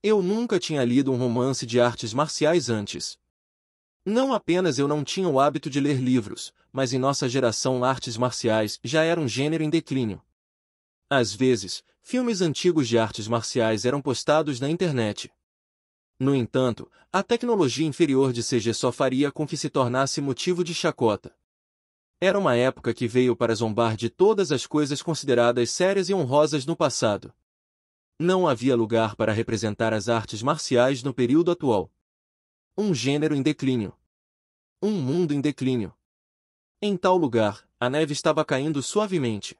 Eu nunca tinha lido um romance de artes marciais antes. Não apenas eu não tinha o hábito de ler livros, mas em nossa geração artes marciais já era um gênero em declínio. Às vezes, filmes antigos de artes marciais eram postados na internet. No entanto, a tecnologia inferior de CG só faria com que se tornasse motivo de chacota. Era uma época que veio para zombar de todas as coisas consideradas sérias e honrosas no passado. Não havia lugar para representar as artes marciais no período atual. Um gênero em declínio. Um mundo em declínio. Em tal lugar, a neve estava caindo suavemente.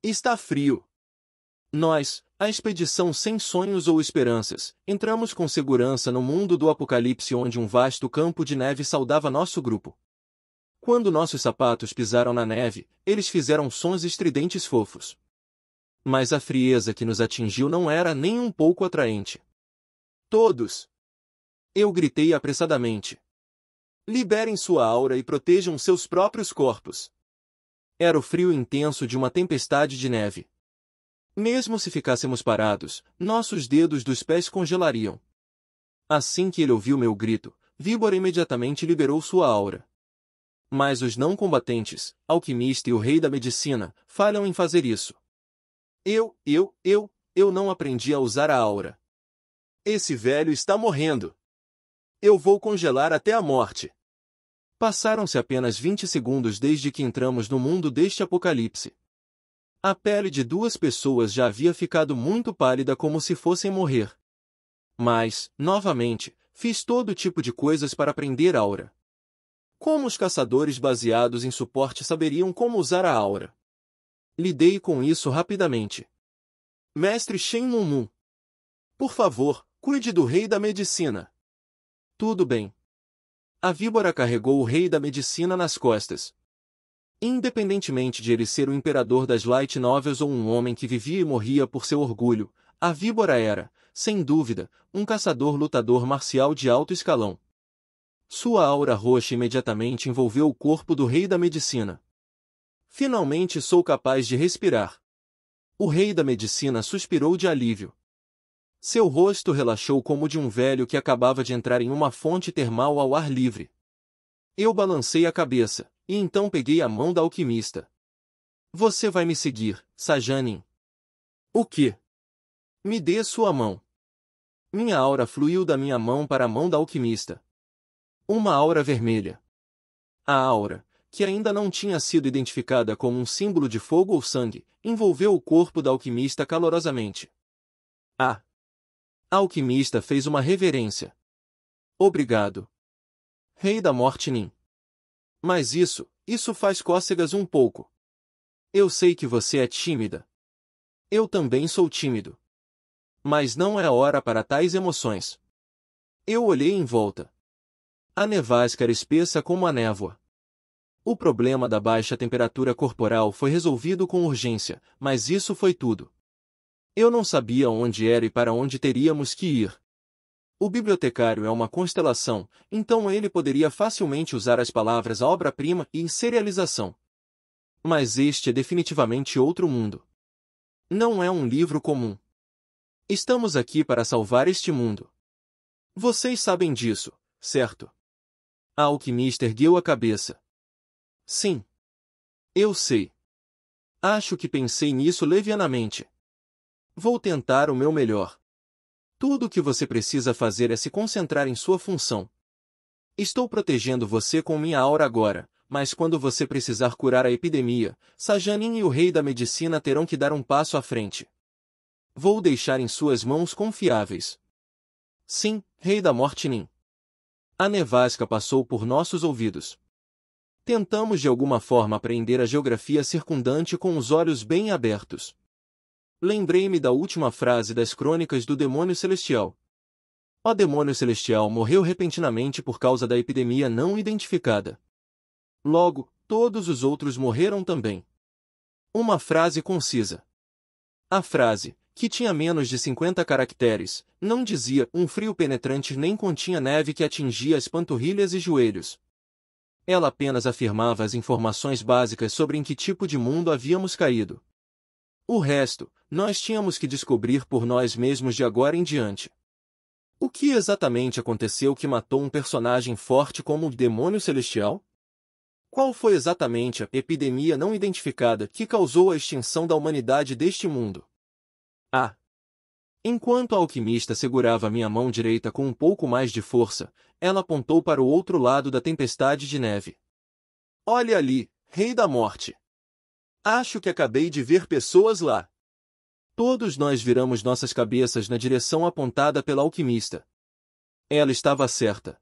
Está frio. Nós, a expedição sem sonhos ou esperanças, entramos com segurança no mundo do apocalipse onde um vasto campo de neve saudava nosso grupo. Quando nossos sapatos pisaram na neve, eles fizeram sons estridentes fofos. Mas a frieza que nos atingiu não era nem um pouco atraente. Todos! Eu gritei apressadamente. Liberem sua aura e protejam seus próprios corpos. Era o frio intenso de uma tempestade de neve. Mesmo se ficássemos parados, nossos dedos dos pés congelariam. Assim que ele ouviu meu grito, Víbora imediatamente liberou sua aura. Mas os não combatentes, Alquimista e o Rei da Medicina, falham em fazer isso. Eu não aprendi a usar a aura. Esse velho está morrendo. Eu vou congelar até a morte. Passaram-se apenas 20 segundos desde que entramos no mundo deste apocalipse. A pele de duas pessoas já havia ficado muito pálida como se fossem morrer. Mas, novamente, fiz todo tipo de coisas para prender a aura. Como os caçadores baseados em suporte saberiam como usar a aura? Lidei com isso rapidamente. Mestre Shenmue, por favor, cuide do Rei da Medicina. Tudo bem. A víbora carregou o Rei da Medicina nas costas. Independentemente de ele ser o imperador das light novels ou um homem que vivia e morria por seu orgulho, a víbora era, sem dúvida, um caçador-lutador marcial de alto escalão. Sua aura roxa imediatamente envolveu o corpo do Rei da Medicina. Finalmente sou capaz de respirar. O Rei da Medicina suspirou de alívio. Seu rosto relaxou como de um velho que acabava de entrar em uma fonte termal ao ar livre. Eu balancei a cabeça, e então peguei a mão da alquimista. Você vai me seguir, Sajanin. O quê? Me dê sua mão. Minha aura fluiu da minha mão para a mão da alquimista. Uma aura vermelha. A aura, que ainda não tinha sido identificada como um símbolo de fogo ou sangue, envolveu o corpo da alquimista calorosamente. A alquimista fez uma reverência. Obrigado. Rei da Morte Nin. Mas isso faz cócegas um pouco. Eu sei que você é tímida. Eu também sou tímido. Mas não é hora para tais emoções. Eu olhei em volta. A nevasca era espessa como a névoa. O problema da baixa temperatura corporal foi resolvido com urgência, mas isso foi tudo. Eu não sabia onde era e para onde teríamos que ir. O bibliotecário é uma constelação, então ele poderia facilmente usar as palavras obra-prima e serialização. Mas este é definitivamente outro mundo. Não é um livro comum. Estamos aqui para salvar este mundo. Vocês sabem disso, certo? A alquimista ergueu a cabeça. Sim. Eu sei. Acho que pensei nisso levianamente. Vou tentar o meu melhor. Tudo o que você precisa fazer é se concentrar em sua função. Estou protegendo você com minha aura agora, mas quando você precisar curar a epidemia, Sajanin e o Rei da Medicina terão que dar um passo à frente. Vou deixar em suas mãos confiáveis. Sim, Rei da Morte Nin. A nevasca passou por nossos ouvidos. Tentamos de alguma forma aprender a geografia circundante com os olhos bem abertos. Lembrei-me da última frase das crônicas do Demônio Celestial. O Demônio Celestial morreu repentinamente por causa da epidemia não identificada. Logo, todos os outros morreram também. Uma frase concisa. A frase, que tinha menos de 50 caracteres, não dizia um frio penetrante nem continha neve que atingia as panturrilhas e joelhos. Ela apenas afirmava as informações básicas sobre em que tipo de mundo havíamos caído. O resto, nós tínhamos que descobrir por nós mesmos de agora em diante. O que exatamente aconteceu que matou um personagem forte como o Demônio Celestial? Qual foi exatamente a epidemia não identificada que causou a extinção da humanidade deste mundo? Ah! Enquanto a alquimista segurava minha mão direita com um pouco mais de força, ela apontou para o outro lado da tempestade de neve. Olha ali, Rei da Morte! Acho que acabei de ver pessoas lá. Todos nós viramos nossas cabeças na direção apontada pela alquimista. Ela estava certa.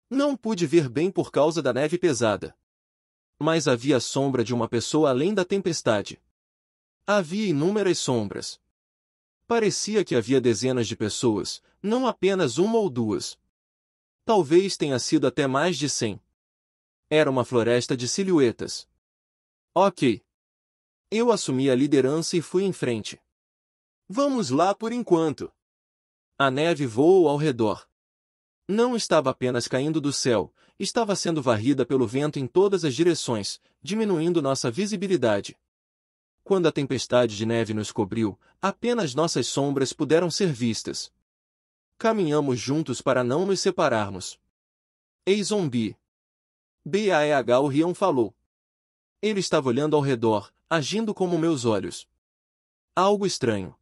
Não pude ver bem por causa da neve pesada. Mas havia a sombra de uma pessoa além da tempestade. Havia inúmeras sombras. Parecia que havia dezenas de pessoas, não apenas uma ou duas. Talvez tenha sido até mais de 100. Era uma floresta de silhuetas. Ok. Eu assumi a liderança e fui em frente. Vamos lá por enquanto. A neve voou ao redor. Não estava apenas caindo do céu, estava sendo varrida pelo vento em todas as direções, diminuindo nossa visibilidade. Quando a tempestade de neve nos cobriu, apenas nossas sombras puderam ser vistas. Caminhamos juntos para não nos separarmos. Ei, zumbi! BAEH o Rion falou. Ele estava olhando ao redor, agindo como meus olhos. Algo estranho.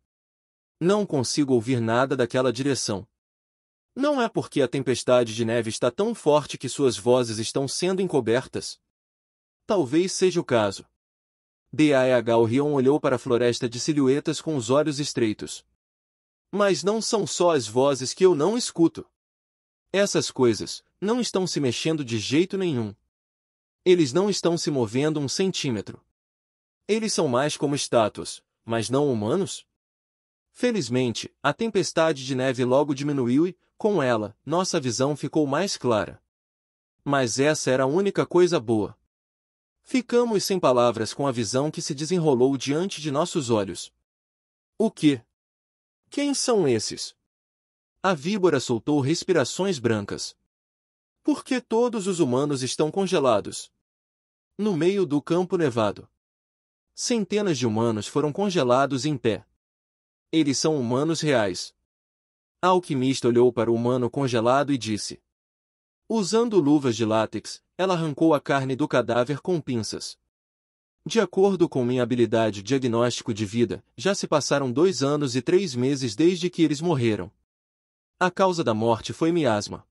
Não consigo ouvir nada daquela direção. Não é porque a tempestade de neve está tão forte que suas vozes estão sendo encobertas? Talvez seja o caso. BAEH o Rion olhou para a floresta de silhuetas com os olhos estreitos. Mas não são só as vozes que eu não escuto. Essas coisas não estão se mexendo de jeito nenhum. Eles não estão se movendo 1 centímetro. Eles são mais como estátuas, mas não humanos? Felizmente, a tempestade de neve logo diminuiu e, com ela, nossa visão ficou mais clara. Mas essa era a única coisa boa. Ficamos sem palavras com a visão que se desenrolou diante de nossos olhos. O quê? Quem são esses? A víbora soltou respirações brancas. Por que todos os humanos estão congelados? No meio do campo nevado. Centenas de humanos foram congelados em pé. Eles são humanos reais. A alquimista olhou para o humano congelado e disse. Usando luvas de látex, ela arrancou a carne do cadáver com pinças. De acordo com minha habilidade de diagnóstico de vida, já se passaram 2 anos e 3 meses desde que eles morreram. A causa da morte foi miasma.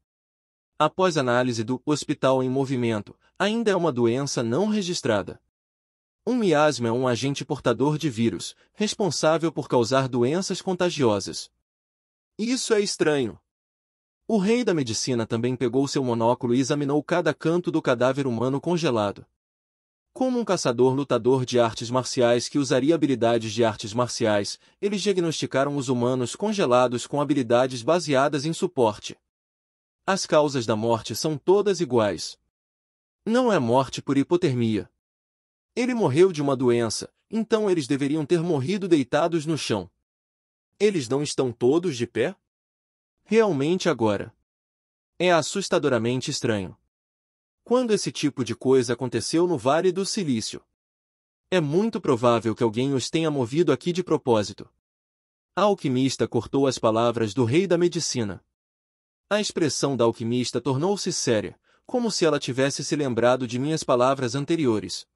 Após análise do hospital em movimento, ainda é uma doença não registrada. Um miasma é um agente portador de vírus, responsável por causar doenças contagiosas. Isso é estranho. O rei da medicina também pegou seu monóculo e examinou cada canto do cadáver humano congelado. Como um caçador-lutador de artes marciais que usaria habilidades de artes marciais, eles diagnosticaram os humanos congelados com habilidades baseadas em suporte. As causas da morte são todas iguais. Não é morte por hipotermia. Ele morreu de uma doença, então eles deveriam ter morrido deitados no chão. Eles não estão todos de pé? Realmente agora. É assustadoramente estranho. Quando esse tipo de coisa aconteceu no Vale do Silício? É muito provável que alguém os tenha movido aqui de propósito. A alquimista cortou as palavras do rei da medicina. A expressão da alquimista tornou-se séria, como se ela tivesse se lembrado de minhas palavras anteriores.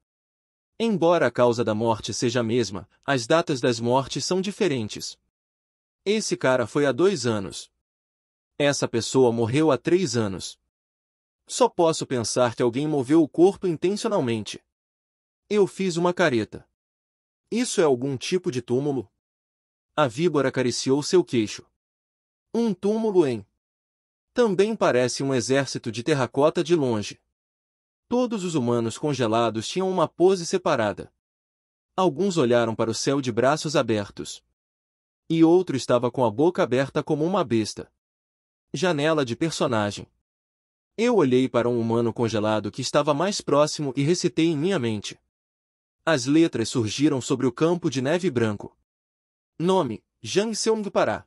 Embora a causa da morte seja a mesma, as datas das mortes são diferentes. Esse cara foi há 2 anos. Essa pessoa morreu há 3 anos. Só posso pensar que alguém moveu o corpo intencionalmente. Eu fiz uma careta. Isso é algum tipo de túmulo? A víbora acariciou seu queixo. Um túmulo em... Também parece um exército de terracota de longe. Todos os humanos congelados tinham uma pose separada. Alguns olharam para o céu de braços abertos. E outro estava com a boca aberta como uma besta. Janela de personagem. Eu olhei para um humano congelado que estava mais próximo e recitei em minha mente. As letras surgiram sobre o campo de neve branco. Nome, Jang Seung Pará.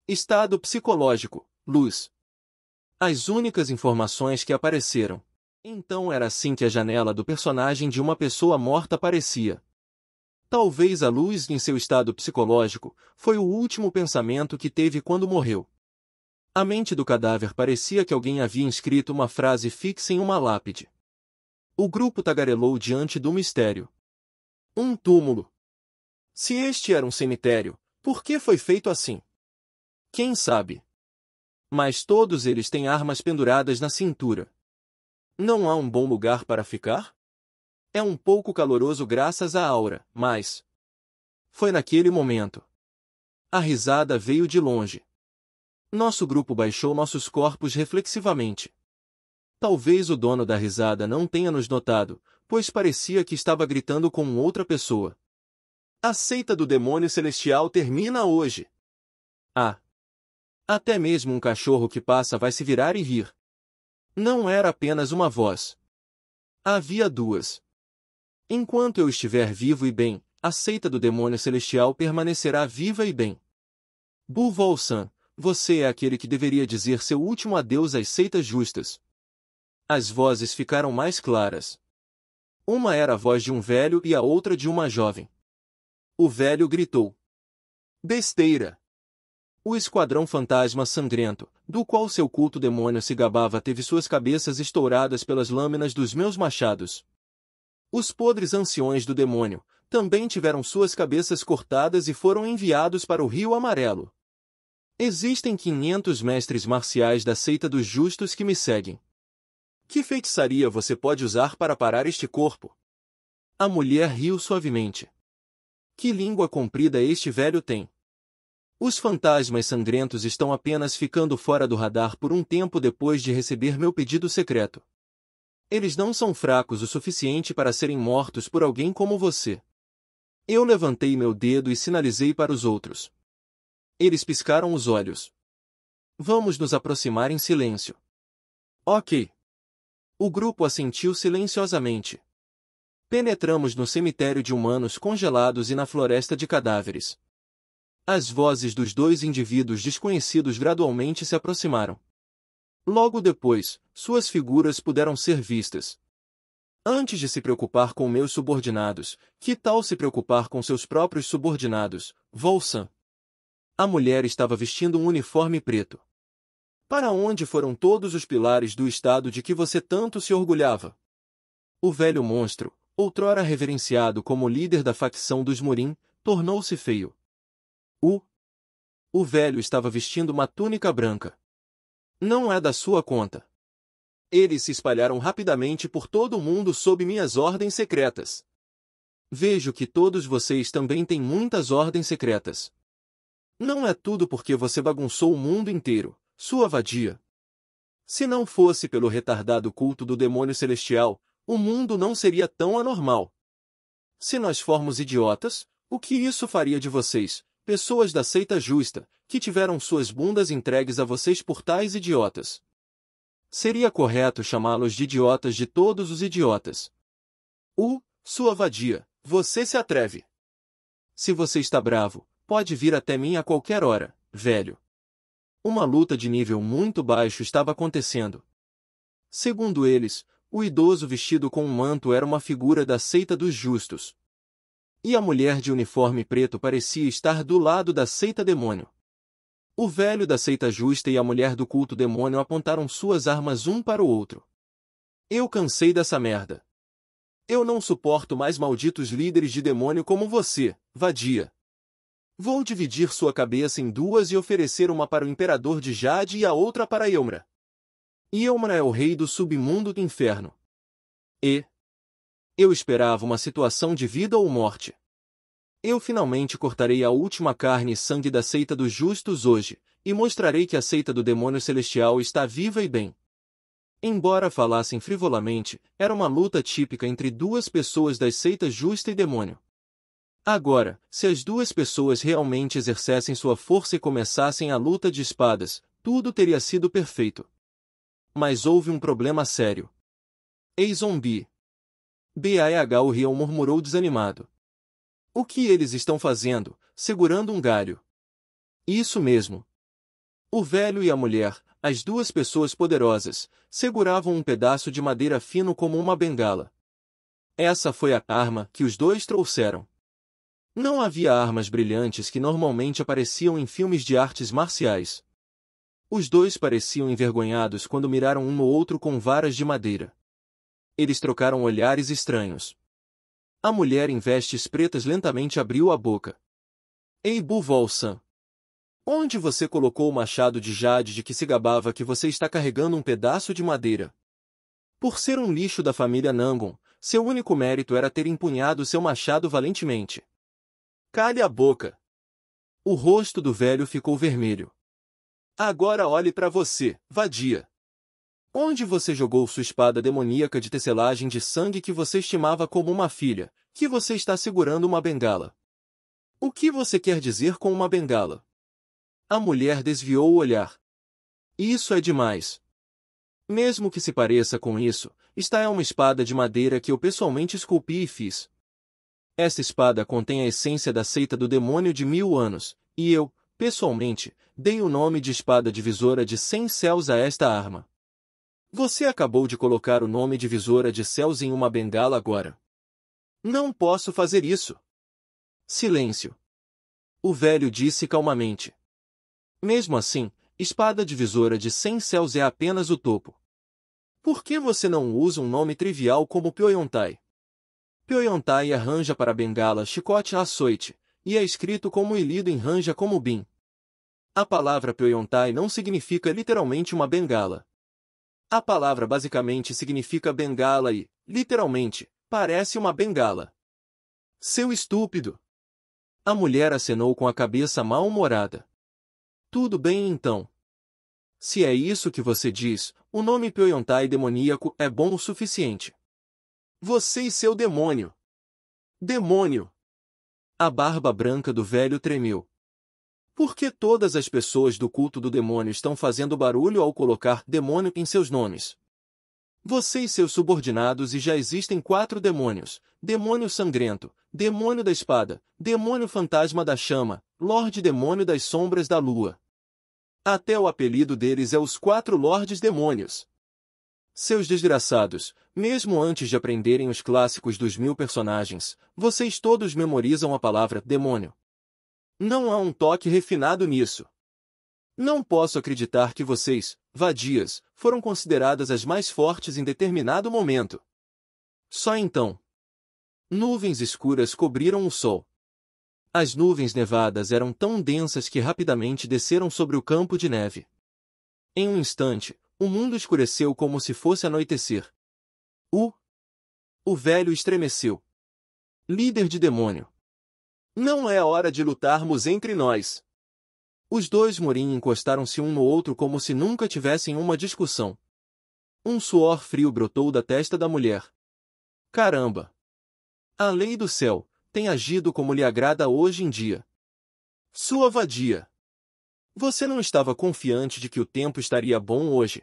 Estado psicológico, luz. As únicas informações que apareceram. Então era assim que a janela do personagem de uma pessoa morta parecia. Talvez a luz em seu estado psicológico foi o último pensamento que teve quando morreu. A mente do cadáver parecia que alguém havia inscrito uma frase fixa em uma lápide. O grupo tagarelou diante do mistério. Um túmulo. Se este era um cemitério, por que foi feito assim? Quem sabe? Mas todos eles têm armas penduradas na cintura. Não há um bom lugar para ficar? É um pouco caloroso graças à aura, mas... Foi naquele momento. A risada veio de longe. Nosso grupo baixou nossos corpos reflexivamente. Talvez o dono da risada não tenha nos notado, pois parecia que estava gritando com outra pessoa. A seita do demônio celestial termina hoje. Ah! Até mesmo um cachorro que passa vai se virar e rir. Não era apenas uma voz. Havia duas. Enquanto eu estiver vivo e bem, a seita do demônio celestial permanecerá viva e bem. Buvol-san, você é aquele que deveria dizer seu último adeus às seitas justas. As vozes ficaram mais claras. Uma era a voz de um velho e a outra de uma jovem. O velho gritou. Besteira! O esquadrão fantasma sangrento, do qual seu culto demônio se gabava, teve suas cabeças estouradas pelas lâminas dos meus machados. Os podres anciões do demônio também tiveram suas cabeças cortadas e foram enviados para o Rio Amarelo. Existem 500 mestres marciais da seita dos justos que me seguem. Que feitiçaria você pode usar para parar este corpo? A mulher riu suavemente. Que língua comprida este velho tem! Os fantasmas sangrentos estão apenas ficando fora do radar por um tempo depois de receber meu pedido secreto. Eles não são fracos o suficiente para serem mortos por alguém como você. Eu levantei meu dedo e sinalizei para os outros. Eles piscaram os olhos. Vamos nos aproximar em silêncio. Ok. O grupo assentiu silenciosamente. Penetramos no cemitério de humanos congelados e na floresta de cadáveres. As vozes dos dois indivíduos desconhecidos gradualmente se aproximaram. Logo depois, suas figuras puderam ser vistas. Antes de se preocupar com meus subordinados, que tal se preocupar com seus próprios subordinados, Volsan? A mulher estava vestindo um uniforme preto. Para onde foram todos os pilares do Estado de que você tanto se orgulhava? O velho monstro, outrora reverenciado como líder da facção dos Murin, tornou-se feio. O velho estava vestindo uma túnica branca. Não é da sua conta. Eles se espalharam rapidamente por todo o mundo sob minhas ordens secretas. Vejo que todos vocês também têm muitas ordens secretas. Não é tudo porque você bagunçou o mundo inteiro, sua vadia. Se não fosse pelo retardado culto do demônio celestial, o mundo não seria tão anormal. Se nós formos idiotas, o que isso faria de vocês? Pessoas da seita justa, que tiveram suas bundas entregues a vocês por tais idiotas. Seria correto chamá-los de idiotas de todos os idiotas. Sua vadia, você se atreve. Se você está bravo, pode vir até mim a qualquer hora, velho. Uma luta de nível muito baixo estava acontecendo. Segundo eles, o idoso vestido com um manto era uma figura da seita dos justos. E a mulher de uniforme preto parecia estar do lado da seita demônio. O velho da seita justa e a mulher do culto demônio apontaram suas armas um para o outro. Eu cansei dessa merda. Eu não suporto mais malditos líderes de demônio como você, vadia. Vou dividir sua cabeça em duas e oferecer uma para o imperador de Jade e a outra para Eumra. E Eumra é o rei do submundo do inferno. Eu esperava uma situação de vida ou morte. Eu finalmente cortarei a última carne e sangue da seita dos justos hoje, e mostrarei que a seita do demônio celestial está viva e bem. Embora falassem frivolamente, era uma luta típica entre duas pessoas das seitas justa e demônio. Agora, se as duas pessoas realmente exercessem sua força e começassem a luta de espadas, tudo teria sido perfeito. Mas houve um problema sério. Ei zumbi! Bah o Rion murmurou desanimado. O que eles estão fazendo, segurando um galho? Isso mesmo. O velho e a mulher, as duas pessoas poderosas, seguravam um pedaço de madeira fino como uma bengala. Essa foi a arma que os dois trouxeram. Não havia armas brilhantes que normalmente apareciam em filmes de artes marciais. Os dois pareciam envergonhados quando miraram um no outro com varas de madeira. Eles trocaram olhares estranhos. A mulher em vestes pretas lentamente abriu a boca. Ei, Buvol-san. Onde você colocou o machado de jade de que se gabava que você está carregando um pedaço de madeira? Por ser um lixo da família Nangon, seu único mérito era ter empunhado seu machado valentemente. Cale a boca. O rosto do velho ficou vermelho. Agora olhe para você, vadia. Onde você jogou sua espada demoníaca de tecelagem de sangue que você estimava como uma filha, que você está segurando uma bengala? O que você quer dizer com uma bengala? A mulher desviou o olhar. Isso é demais. Mesmo que se pareça com isso, esta é uma espada de madeira que eu pessoalmente esculpi e fiz. Essa espada contém a essência da seita do demônio de 1000 anos, e eu, pessoalmente, dei o nome de espada divisora de 100 céus a esta arma. Você acabou de colocar o nome divisora de céus em uma bengala agora. Não posso fazer isso. Silêncio. O velho disse calmamente. Mesmo assim, espada divisora de 100 céus é apenas o topo. Por que você não usa um nome trivial como Pyoyontai? Pyoyontai é ranja para bengala chicote açoite, e é escrito como e lido em ranja como bin. A palavra Pyoyontai não significa literalmente uma bengala. A palavra basicamente significa bengala e, literalmente, parece uma bengala. Seu estúpido! A mulher acenou com a cabeça mal-humorada. Tudo bem então. Se é isso que você diz, o nome Pyoyontai demoníaco é bom o suficiente. Você e seu demônio! Demônio! A barba branca do velho tremeu. Por que todas as pessoas do culto do demônio estão fazendo barulho ao colocar demônio em seus nomes? Você e seus subordinados e já existem 4 demônios: demônio sangrento, demônio da espada, demônio fantasma da chama, Lorde Demônio das sombras da lua. Até o apelido deles é os 4 Lordes Demônios. Seus desgraçados, mesmo antes de aprenderem os clássicos dos 1000 personagens, vocês todos memorizam a palavra demônio. Não há um toque refinado nisso. Não posso acreditar que vocês, vadias, foram consideradas as mais fortes em determinado momento. Só então. Nuvens escuras cobriram o sol. As nuvens nevadas eram tão densas que rapidamente desceram sobre o campo de neve. Em um instante, o mundo escureceu como se fosse anoitecer. O velho estremeceu. Líder de demônio. Não é a hora de lutarmos entre nós. Os dois Morin encostaram-se um no outro como se nunca tivessem uma discussão. Um suor frio brotou da testa da mulher. Caramba! A lei do céu tem agido como lhe agrada hoje em dia. Sua vadia! Você não estava confiante de que o tempo estaria bom hoje?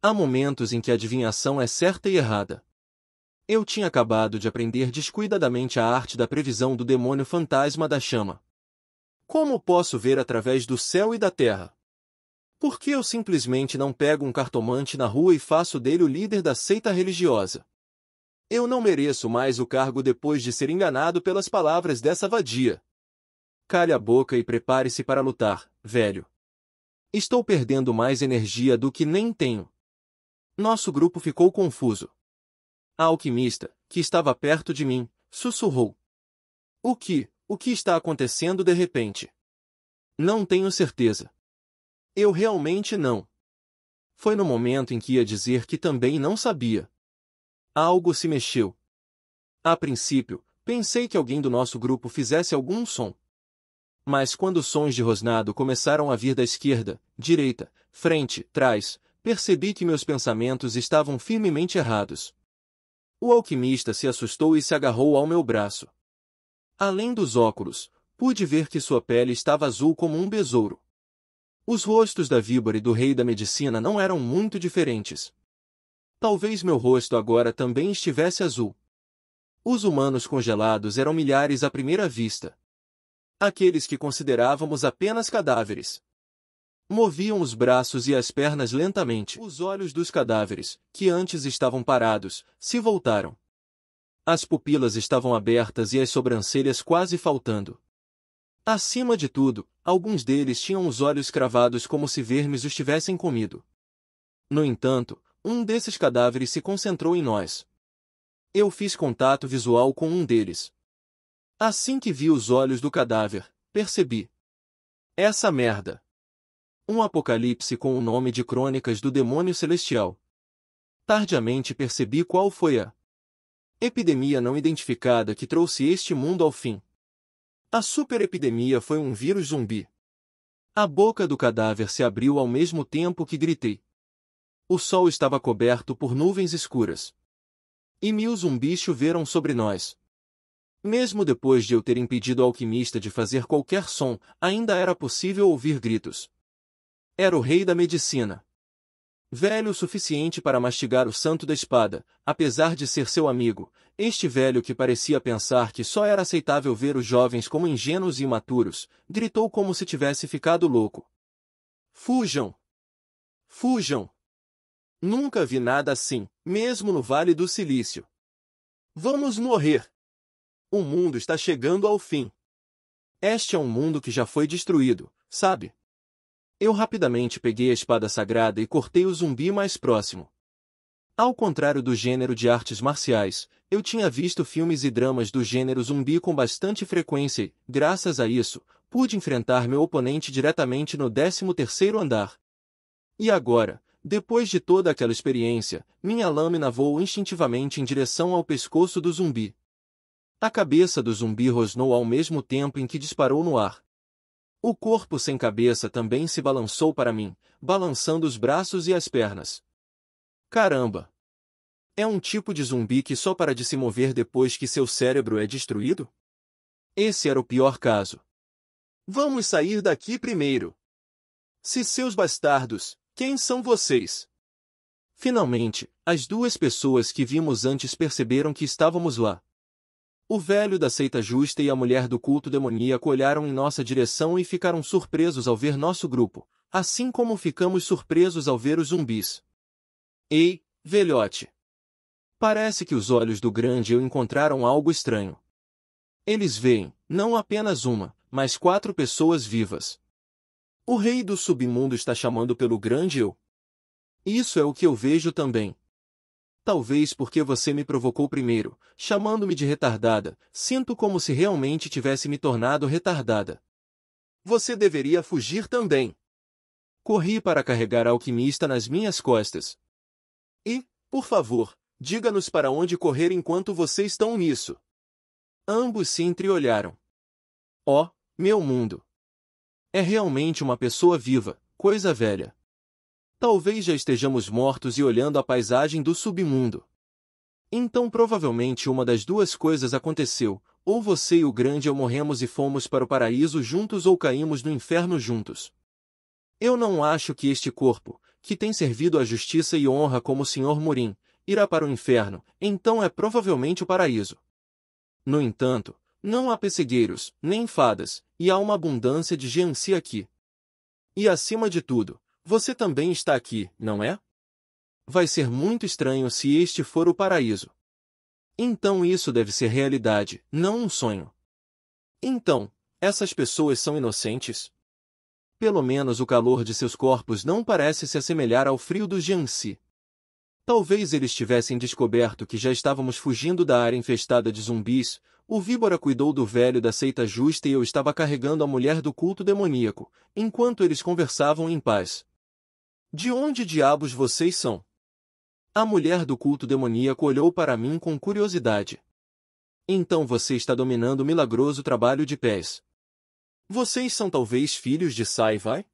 Há momentos em que a adivinhação é certa e errada. Eu tinha acabado de aprender descuidadamente a arte da previsão do demônio fantasma da chama. Como posso ver através do céu e da terra? Por que eu simplesmente não pego um cartomante na rua e faço dele o líder da seita religiosa? Eu não mereço mais o cargo depois de ser enganado pelas palavras dessa vadia. Cale a boca e prepare-se para lutar, velho. Estou perdendo mais energia do que nem tenho. Nosso grupo ficou confuso. A alquimista, que estava perto de mim, sussurrou. O que está acontecendo de repente? Não tenho certeza. Eu realmente não. Foi no momento em que ia dizer que também não sabia. Algo se mexeu. A princípio, pensei que alguém do nosso grupo fizesse algum som. Mas quando os sons de rosnado começaram a vir da esquerda, direita, frente, trás, percebi que meus pensamentos estavam firmemente errados. O alquimista se assustou e se agarrou ao meu braço. Além dos óculos, pude ver que sua pele estava azul como um besouro. Os rostos da víbora e do rei da medicina não eram muito diferentes. Talvez meu rosto agora também estivesse azul. Os humanos congelados eram milhares à primeira vista. Aqueles que considerávamos apenas cadáveres. Moviam os braços e as pernas lentamente. Os olhos dos cadáveres, que antes estavam parados, se voltaram. As pupilas estavam abertas e as sobrancelhas quase faltando. Acima de tudo, alguns deles tinham os olhos cravados como se vermes os tivessem comido. No entanto, um desses cadáveres se concentrou em nós. Eu fiz contato visual com um deles. Assim que vi os olhos do cadáver, percebi. Essa merda. Um apocalipse com o nome de Crônicas do Demônio Celestial. Tardiamente percebi qual foi a epidemia não identificada que trouxe este mundo ao fim. A superepidemia foi um vírus zumbi. A boca do cadáver se abriu ao mesmo tempo que gritei. O sol estava coberto por nuvens escuras. E 1000 zumbis choveram sobre nós. Mesmo depois de eu ter impedido o alquimista de fazer qualquer som, ainda era possível ouvir gritos. Era o rei da medicina. Velho o suficiente para mastigar o santo da espada, apesar de ser seu amigo, este velho que parecia pensar que só era aceitável ver os jovens como ingênuos e imaturos, gritou como se tivesse ficado louco. Fujam! Fujam! Nunca vi nada assim, mesmo no Vale do Silício. Vamos morrer! O mundo está chegando ao fim. Este é um mundo que já foi destruído, sabe? Eu rapidamente peguei a espada sagrada e cortei o zumbi mais próximo. Ao contrário do gênero de artes marciais, eu tinha visto filmes e dramas do gênero zumbi com bastante frequência e, graças a isso, pude enfrentar meu oponente diretamente no 13º andar. E agora, depois de toda aquela experiência, minha lâmina voou instintivamente em direção ao pescoço do zumbi. A cabeça do zumbi rosnou ao mesmo tempo em que disparou no ar. O corpo sem cabeça também se balançou para mim, balançando os braços e as pernas. Caramba! É um tipo de zumbi que só para de se mover depois que seu cérebro é destruído? Esse era o pior caso. Vamos sair daqui primeiro. Se seus bastardos, quem são vocês? Finalmente, as duas pessoas que vimos antes perceberam que estávamos lá. O velho da seita justa e a mulher do culto demoníaco olharam em nossa direção e ficaram surpresos ao ver nosso grupo, assim como ficamos surpresos ao ver os zumbis. Ei, velhote! Parece que os olhos do grande eu encontraram algo estranho. Eles veem, não apenas uma, mas 4 pessoas vivas. O rei do submundo está chamando pelo grande eu. Isso é o que eu vejo também. Talvez porque você me provocou primeiro, chamando-me de retardada, sinto como se realmente tivesse me tornado retardada. Você deveria fugir também. Corri para carregar a alquimista nas minhas costas. E, por favor, diga-nos para onde correr enquanto vocês estão nisso. Ambos se entreolharam. Oh, meu mundo! É realmente uma pessoa viva, coisa velha. Talvez já estejamos mortos e olhando a paisagem do submundo. Então provavelmente uma das duas coisas aconteceu, ou você e o grande eu morremos e fomos para o paraíso juntos ou caímos no inferno juntos. Eu não acho que este corpo, que tem servido à justiça e honra como o Sr. Murim, irá para o inferno, então é provavelmente o paraíso. No entanto, não há pessegueiros, nem fadas, e há uma abundância de Jiangxi aqui. E acima de tudo, você também está aqui, não é? Vai ser muito estranho se este for o paraíso. Então isso deve ser realidade, não um sonho. Então, essas pessoas são inocentes? Pelo menos o calor de seus corpos não parece se assemelhar ao frio do Jiangxi. Talvez eles tivessem descoberto que já estávamos fugindo da área infestada de zumbis. O víbora cuidou do velho da seita justa e eu estava carregando a mulher do culto demoníaco, enquanto eles conversavam em paz. De onde diabos vocês são? A mulher do culto demoníaco olhou para mim com curiosidade. Então você está dominando o milagroso trabalho de pés. Vocês são talvez filhos de Sai-Vai?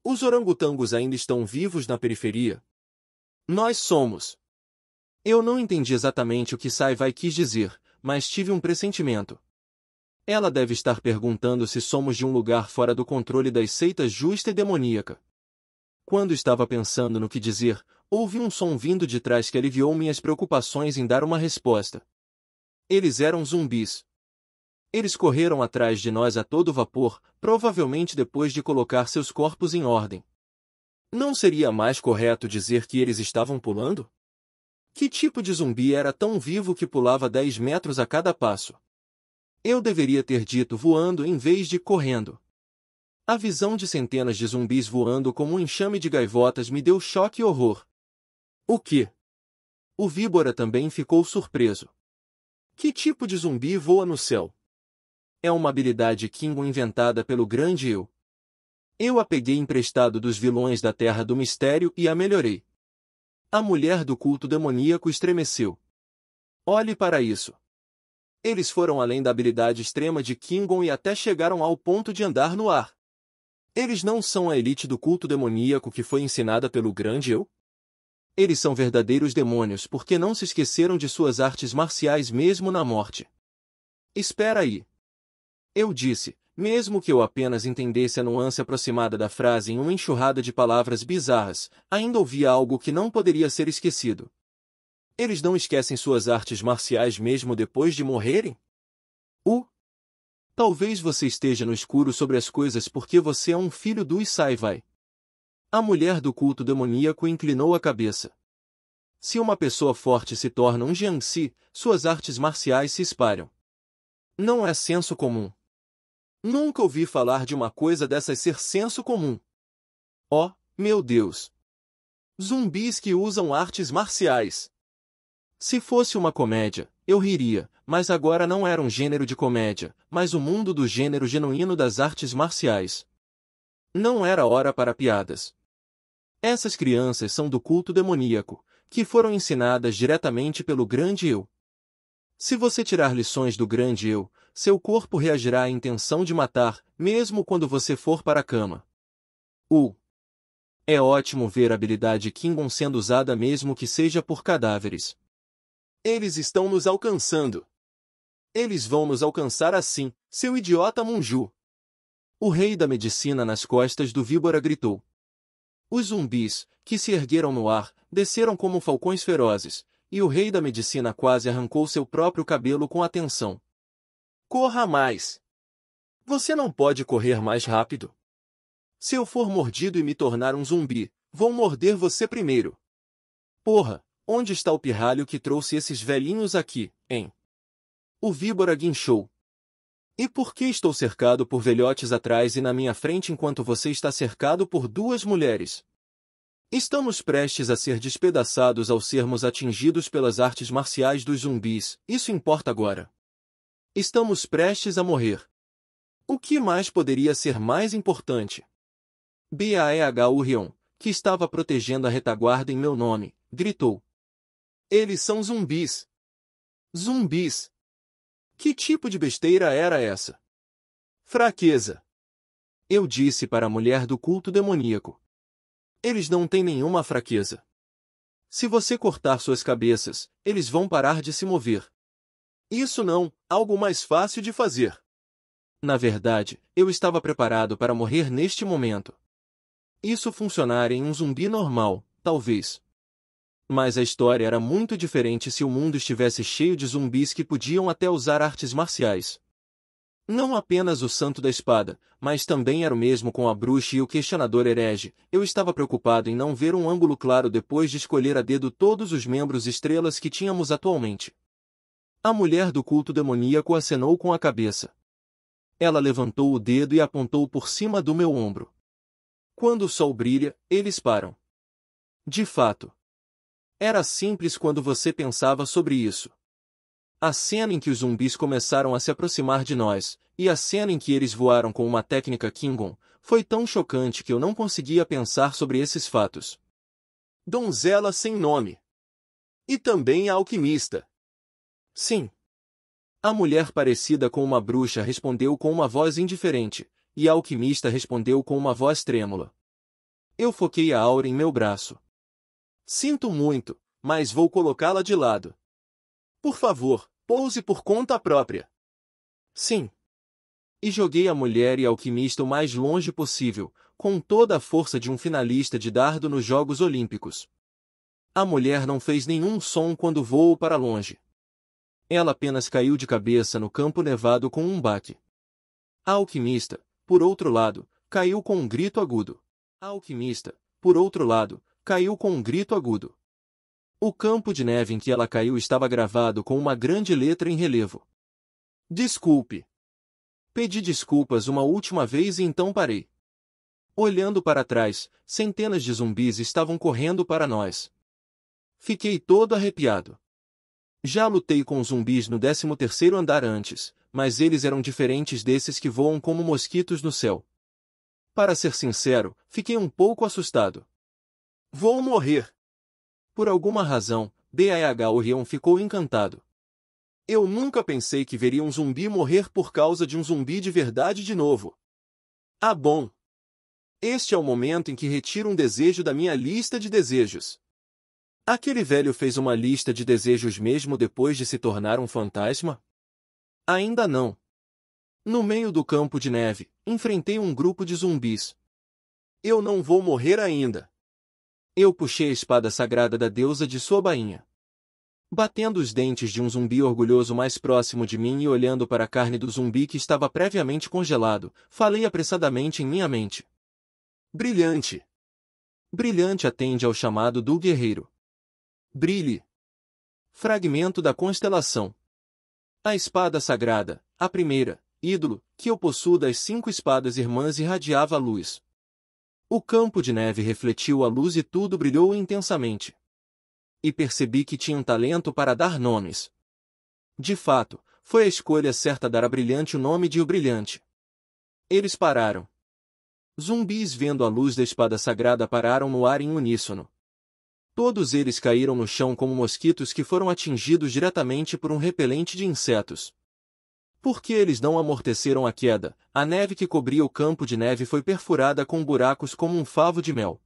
Os orangotangos ainda estão vivos na periferia? Nós somos. Eu não entendi exatamente o que Sai-Vai quis dizer, mas tive um pressentimento. Ela deve estar perguntando se somos de um lugar fora do controle das seitas justa e demoníaca. Quando estava pensando no que dizer, ouvi um som vindo de trás que aliviou minhas preocupações em dar uma resposta. Eles eram zumbis. Eles correram atrás de nós a todo vapor, provavelmente depois de colocar seus corpos em ordem. Não seria mais correto dizer que eles estavam pulando? Que tipo de zumbi era tão vivo que pulava 10 metros a cada passo? Eu deveria ter dito voando em vez de correndo. A visão de centenas de zumbis voando como um enxame de gaivotas me deu choque e horror. O quê? O víbora também ficou surpreso. Que tipo de zumbi voa no céu? É uma habilidade Kingon inventada pelo grande eu. Eu a peguei emprestado dos vilões da Terra do Mistério e a melhorei. A mulher do culto demoníaco estremeceu. Olhe para isso. Eles foram além da habilidade extrema de Kingon e até chegaram ao ponto de andar no ar. Eles não são a elite do culto demoníaco que foi ensinada pelo grande eu? Eles são verdadeiros demônios porque não se esqueceram de suas artes marciais mesmo na morte. Espera aí. Eu disse, mesmo que eu apenas entendesse a nuance aproximada da frase em uma enxurrada de palavras bizarras, ainda ouvia algo que não poderia ser esquecido. Eles não esquecem suas artes marciais mesmo depois de morrerem? Talvez você esteja no escuro sobre as coisas porque você é um filho do Isai-vai. A mulher do culto demoníaco inclinou a cabeça. Se uma pessoa forte se torna um Jiangxi, suas artes marciais se espalham. Não é senso comum. Nunca ouvi falar de uma coisa dessas ser senso comum. Oh, meu Deus! Zumbis que usam artes marciais. Se fosse uma comédia, eu riria, mas agora não era um gênero de comédia, mas o mundo do gênero genuíno das artes marciais. Não era hora para piadas. Essas crianças são do culto demoníaco, que foram ensinadas diretamente pelo grande eu. Se você tirar lições do grande eu, seu corpo reagirá à intenção de matar, mesmo quando você for para a cama. É ótimo ver a habilidade Kingon sendo usada mesmo que seja por cadáveres. Eles estão nos alcançando. Eles vão nos alcançar assim, seu idiota Munju. O rei da medicina nas costas do víbora gritou. Os zumbis, que se ergueram no ar, desceram como falcões ferozes, e o rei da medicina quase arrancou seu próprio cabelo com atenção. Corra mais! Você não pode correr mais rápido. Se eu for mordido e me tornar um zumbi, vou morder você primeiro. Porra, onde está o pirralho que trouxe esses velhinhos aqui, hein? O víbora guinchou. E por que estou cercado por velhotes atrás e na minha frente enquanto você está cercado por duas mulheres? Estamos prestes a ser despedaçados ao sermos atingidos pelas artes marciais dos zumbis, isso importa agora. Estamos prestes a morrer. O que mais poderia ser mais importante? Baehu, que estava protegendo a retaguarda em meu nome, gritou. Eles são zumbis. Zumbis. Que tipo de besteira era essa? Fraqueza. Eu disse para a mulher do culto demoníaco. Eles não têm nenhuma fraqueza. Se você cortar suas cabeças, eles vão parar de se mover. Isso não, algo mais fácil de fazer. Na verdade, eu estava preparado para morrer neste momento. Isso funcionaria em um zumbi normal, talvez. Mas a história era muito diferente se o mundo estivesse cheio de zumbis que podiam até usar artes marciais. Não apenas o santo da espada, mas também era o mesmo com a bruxa e o questionador herege. Eu estava preocupado em não ver um ângulo claro depois de escolher a dedo todos os membros estrelas que tínhamos atualmente. A mulher do culto demoníaco acenou com a cabeça. Ela levantou o dedo e apontou por cima do meu ombro. Quando o sol brilha, eles param. De fato. Era simples quando você pensava sobre isso. A cena em que os zumbis começaram a se aproximar de nós, e a cena em que eles voaram com uma técnica Kingon, foi tão chocante que eu não conseguia pensar sobre esses fatos. Donzela sem nome. E também a alquimista. Sim. A mulher parecida com uma bruxa respondeu com uma voz indiferente, e a alquimista respondeu com uma voz trêmula. Eu foquei a aura em meu braço. Sinto muito, mas vou colocá-la de lado. Por favor, pouse por conta própria. Sim. E joguei a mulher e a alquimista o mais longe possível, com toda a força de um finalista de dardo nos Jogos Olímpicos. A mulher não fez nenhum som quando voou para longe. Ela apenas caiu de cabeça no campo nevado com um baque. A alquimista, por outro lado, caiu com um grito agudo. A alquimista, por outro lado, caiu com um grito agudo. O campo de neve em que ela caiu estava gravado com uma grande letra em relevo. Desculpe. Pedi desculpas uma última vez e então parei. Olhando para trás, centenas de zumbis estavam correndo para nós. Fiquei todo arrepiado. Já lutei com zumbis no 13º andar antes, mas eles eram diferentes desses que voam como mosquitos no céu. Para ser sincero, fiquei um pouco assustado. Vou morrer. Por alguma razão, D.A.H. Orion ficou encantado. Eu nunca pensei que veria um zumbi morrer por causa de um zumbi de verdade de novo. Ah, bom. Este é o momento em que retiro um desejo da minha lista de desejos. Aquele velho fez uma lista de desejos mesmo depois de se tornar um fantasma? Ainda não. No meio do campo de neve, enfrentei um grupo de zumbis. Eu não vou morrer ainda. Eu puxei a espada sagrada da deusa de sua bainha. Batendo os dentes de um zumbi orgulhoso mais próximo de mim e olhando para a carne do zumbi que estava previamente congelado, falei apressadamente em minha mente. Brilhante. Brilhante atende ao chamado do guerreiro. Brilhe. Fragmento da constelação. A espada sagrada, a primeira, ídolo, que eu possuo das 5 espadas irmãs irradiava a luz. O campo de neve refletiu a luz e tudo brilhou intensamente. E percebi que tinha um talento para dar nomes. De fato, foi a escolha certa dar a Brilhante o nome de O Brilhante. Eles pararam. Zumbis vendo a luz da espada sagrada pararam no ar em uníssono. Todos eles caíram no chão como mosquitos que foram atingidos diretamente por um repelente de insetos. Porque eles não amorteceram a queda, a neve que cobria o campo de neve foi perfurada com buracos como um favo de mel.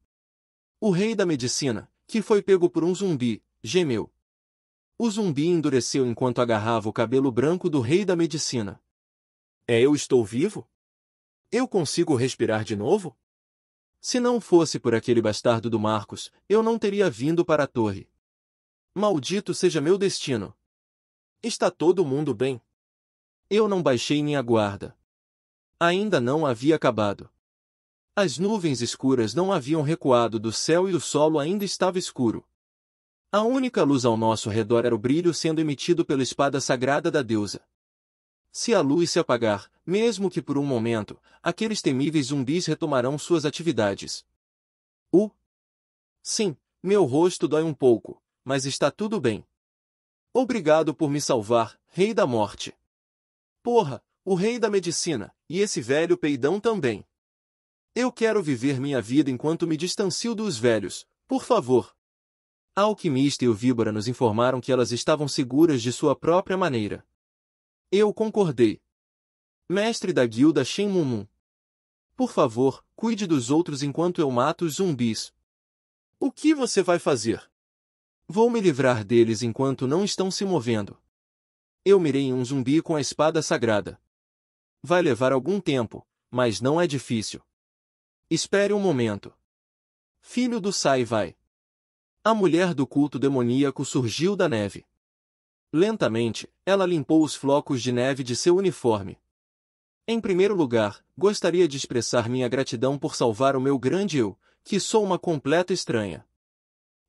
O rei da medicina, que foi pego por um zumbi, gemeu. O zumbi endureceu enquanto agarrava o cabelo branco do rei da medicina. Eu estou vivo? Eu consigo respirar de novo? Se não fosse por aquele bastardo do Marcos, eu não teria vindo para a torre. Maldito seja meu destino. Está todo mundo bem? Eu não baixei minha guarda. Ainda não havia acabado. As nuvens escuras não haviam recuado do céu e o solo ainda estava escuro. A única luz ao nosso redor era o brilho sendo emitido pela espada sagrada da deusa. Se a luz se apagar, mesmo que por um momento, aqueles temíveis zumbis retomarão suas atividades. Sim, meu rosto dói um pouco, mas está tudo bem. Obrigado por me salvar, Rei da Morte. Porra, o Rei da Medicina, e esse velho peidão também. Eu quero viver minha vida enquanto me distancio dos velhos, por favor. A alquimista e o víbora nos informaram que elas estavam seguras de sua própria maneira. Eu concordei. Mestre da guilda Shenmue. Por favor, cuide dos outros enquanto eu mato os zumbis. O que você vai fazer? Vou me livrar deles enquanto não estão se movendo. Eu mirei em um zumbi com a espada sagrada. Vai levar algum tempo, mas não é difícil. Espere um momento. Filho do Sai-Vai. A mulher do culto demoníaco surgiu da neve. Lentamente, ela limpou os flocos de neve de seu uniforme. Em primeiro lugar, gostaria de expressar minha gratidão por salvar o meu grande eu, que sou uma completa estranha.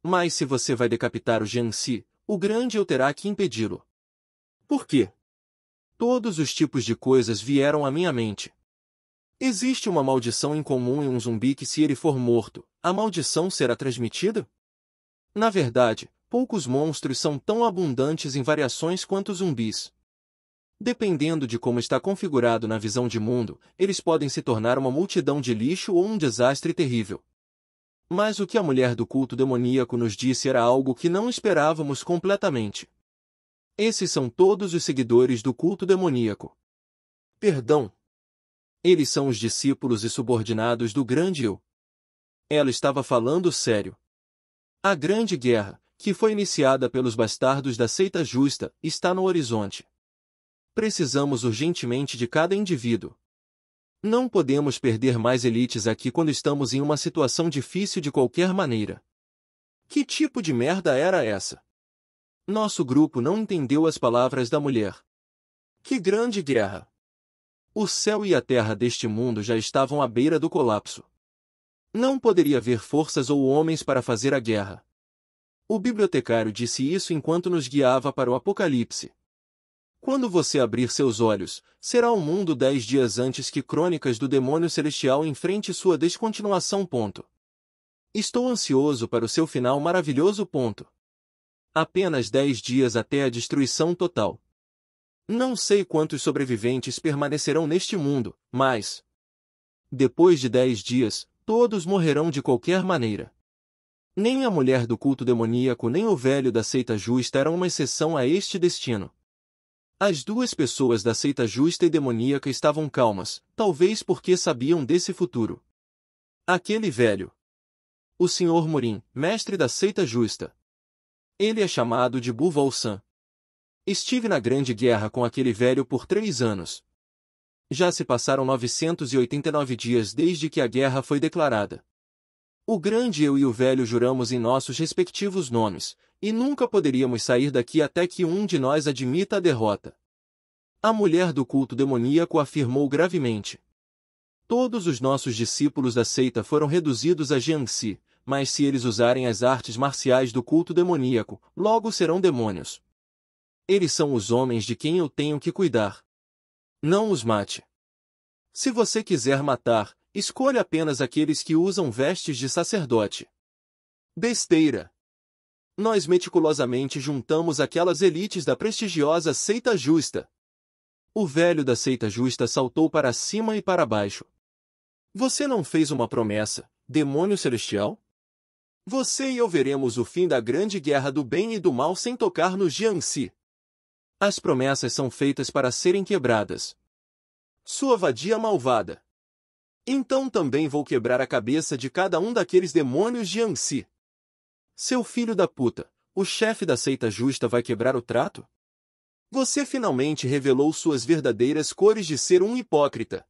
Mas se você vai decapitar o Jiangxi, o grande eu terá que impedi-lo. Por quê? Todos os tipos de coisas vieram à minha mente. Existe uma maldição incomum em um zumbi que se ele for morto, a maldição será transmitida? Na verdade, poucos monstros são tão abundantes em variações quanto zumbis. Dependendo de como está configurado na visão de mundo, eles podem se tornar uma multidão de lixo ou um desastre terrível. Mas o que a mulher do culto demoníaco nos disse era algo que não esperávamos completamente. Esses são todos os seguidores do culto demoníaco. Perdão. Eles são os discípulos e subordinados do grande eu. Ela estava falando sério. A grande guerra, que foi iniciada pelos bastardos da seita justa, está no horizonte. Precisamos urgentemente de cada indivíduo. Não podemos perder mais elites aqui quando estamos em uma situação difícil de qualquer maneira. Que tipo de merda era essa? Nosso grupo não entendeu as palavras da mulher. Que grande guerra! O céu e a terra deste mundo já estavam à beira do colapso. Não poderia haver forças ou homens para fazer a guerra. O bibliotecário disse isso enquanto nos guiava para o Apocalipse. Quando você abrir seus olhos, será um mundo 10 dias antes que Crônicas do Demônio Celestial enfrente sua descontinuação. Estou ansioso para o seu final maravilhoso. Apenas 10 dias até a destruição total. Não sei quantos sobreviventes permanecerão neste mundo, mas depois de 10 dias, todos morrerão de qualquer maneira. Nem a mulher do culto demoníaco nem o velho da seita justa eram uma exceção a este destino. As duas pessoas da seita justa e demoníaca estavam calmas, talvez porque sabiam desse futuro. Aquele velho, o Sr. Morim, mestre da seita justa. Ele é chamado de Buvolsan. Estive na Grande Guerra com aquele velho por 3 anos. Já se passaram 989 dias desde que a guerra foi declarada. O grande eu e o velho juramos em nossos respectivos nomes, e nunca poderíamos sair daqui até que um de nós admita a derrota. A mulher do culto demoníaco afirmou gravemente. Todos os nossos discípulos da seita foram reduzidos a Jiangxi, mas se eles usarem as artes marciais do culto demoníaco, logo serão demônios. Eles são os homens de quem eu tenho que cuidar. Não os mate. Se você quiser matar, escolha apenas aqueles que usam vestes de sacerdote. Besteira! Nós meticulosamente juntamos aquelas elites da prestigiosa seita justa. O velho da seita justa saltou para cima e para baixo. Você não fez uma promessa, demônio celestial? Você e eu veremos o fim da grande guerra do bem e do mal sem tocar no Jiangxi. As promessas são feitas para serem quebradas. Sua vadia malvada. Então também vou quebrar a cabeça de cada um daqueles demônios Jiangxi. Seu filho da puta, o chefe da seita justa vai quebrar o trato? Você finalmente revelou suas verdadeiras cores de ser um hipócrita.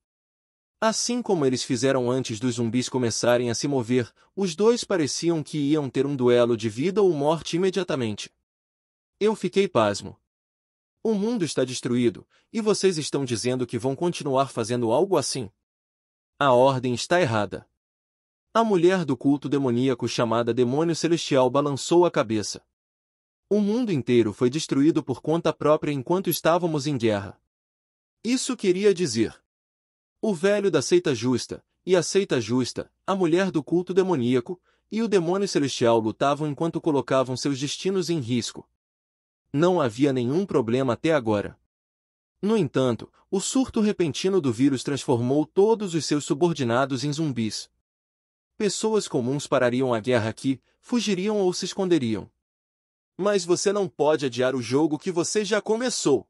Assim como eles fizeram antes dos zumbis começarem a se mover, os dois pareciam que iam ter um duelo de vida ou morte imediatamente. Eu fiquei pasmo. O mundo está destruído, e vocês estão dizendo que vão continuar fazendo algo assim? A ordem está errada. A mulher do culto demoníaco chamada Demônio Celestial balançou a cabeça. O mundo inteiro foi destruído por conta própria enquanto estávamos em guerra. Isso queria dizer: o velho da seita justa, e a seita justa, a mulher do culto demoníaco, e o demônio celestial lutavam enquanto colocavam seus destinos em risco. Não havia nenhum problema até agora. No entanto, o surto repentino do vírus transformou todos os seus subordinados em zumbis. Pessoas comuns parariam a guerra aqui, fugiriam ou se esconderiam. Mas você não pode adiar o jogo que você já começou.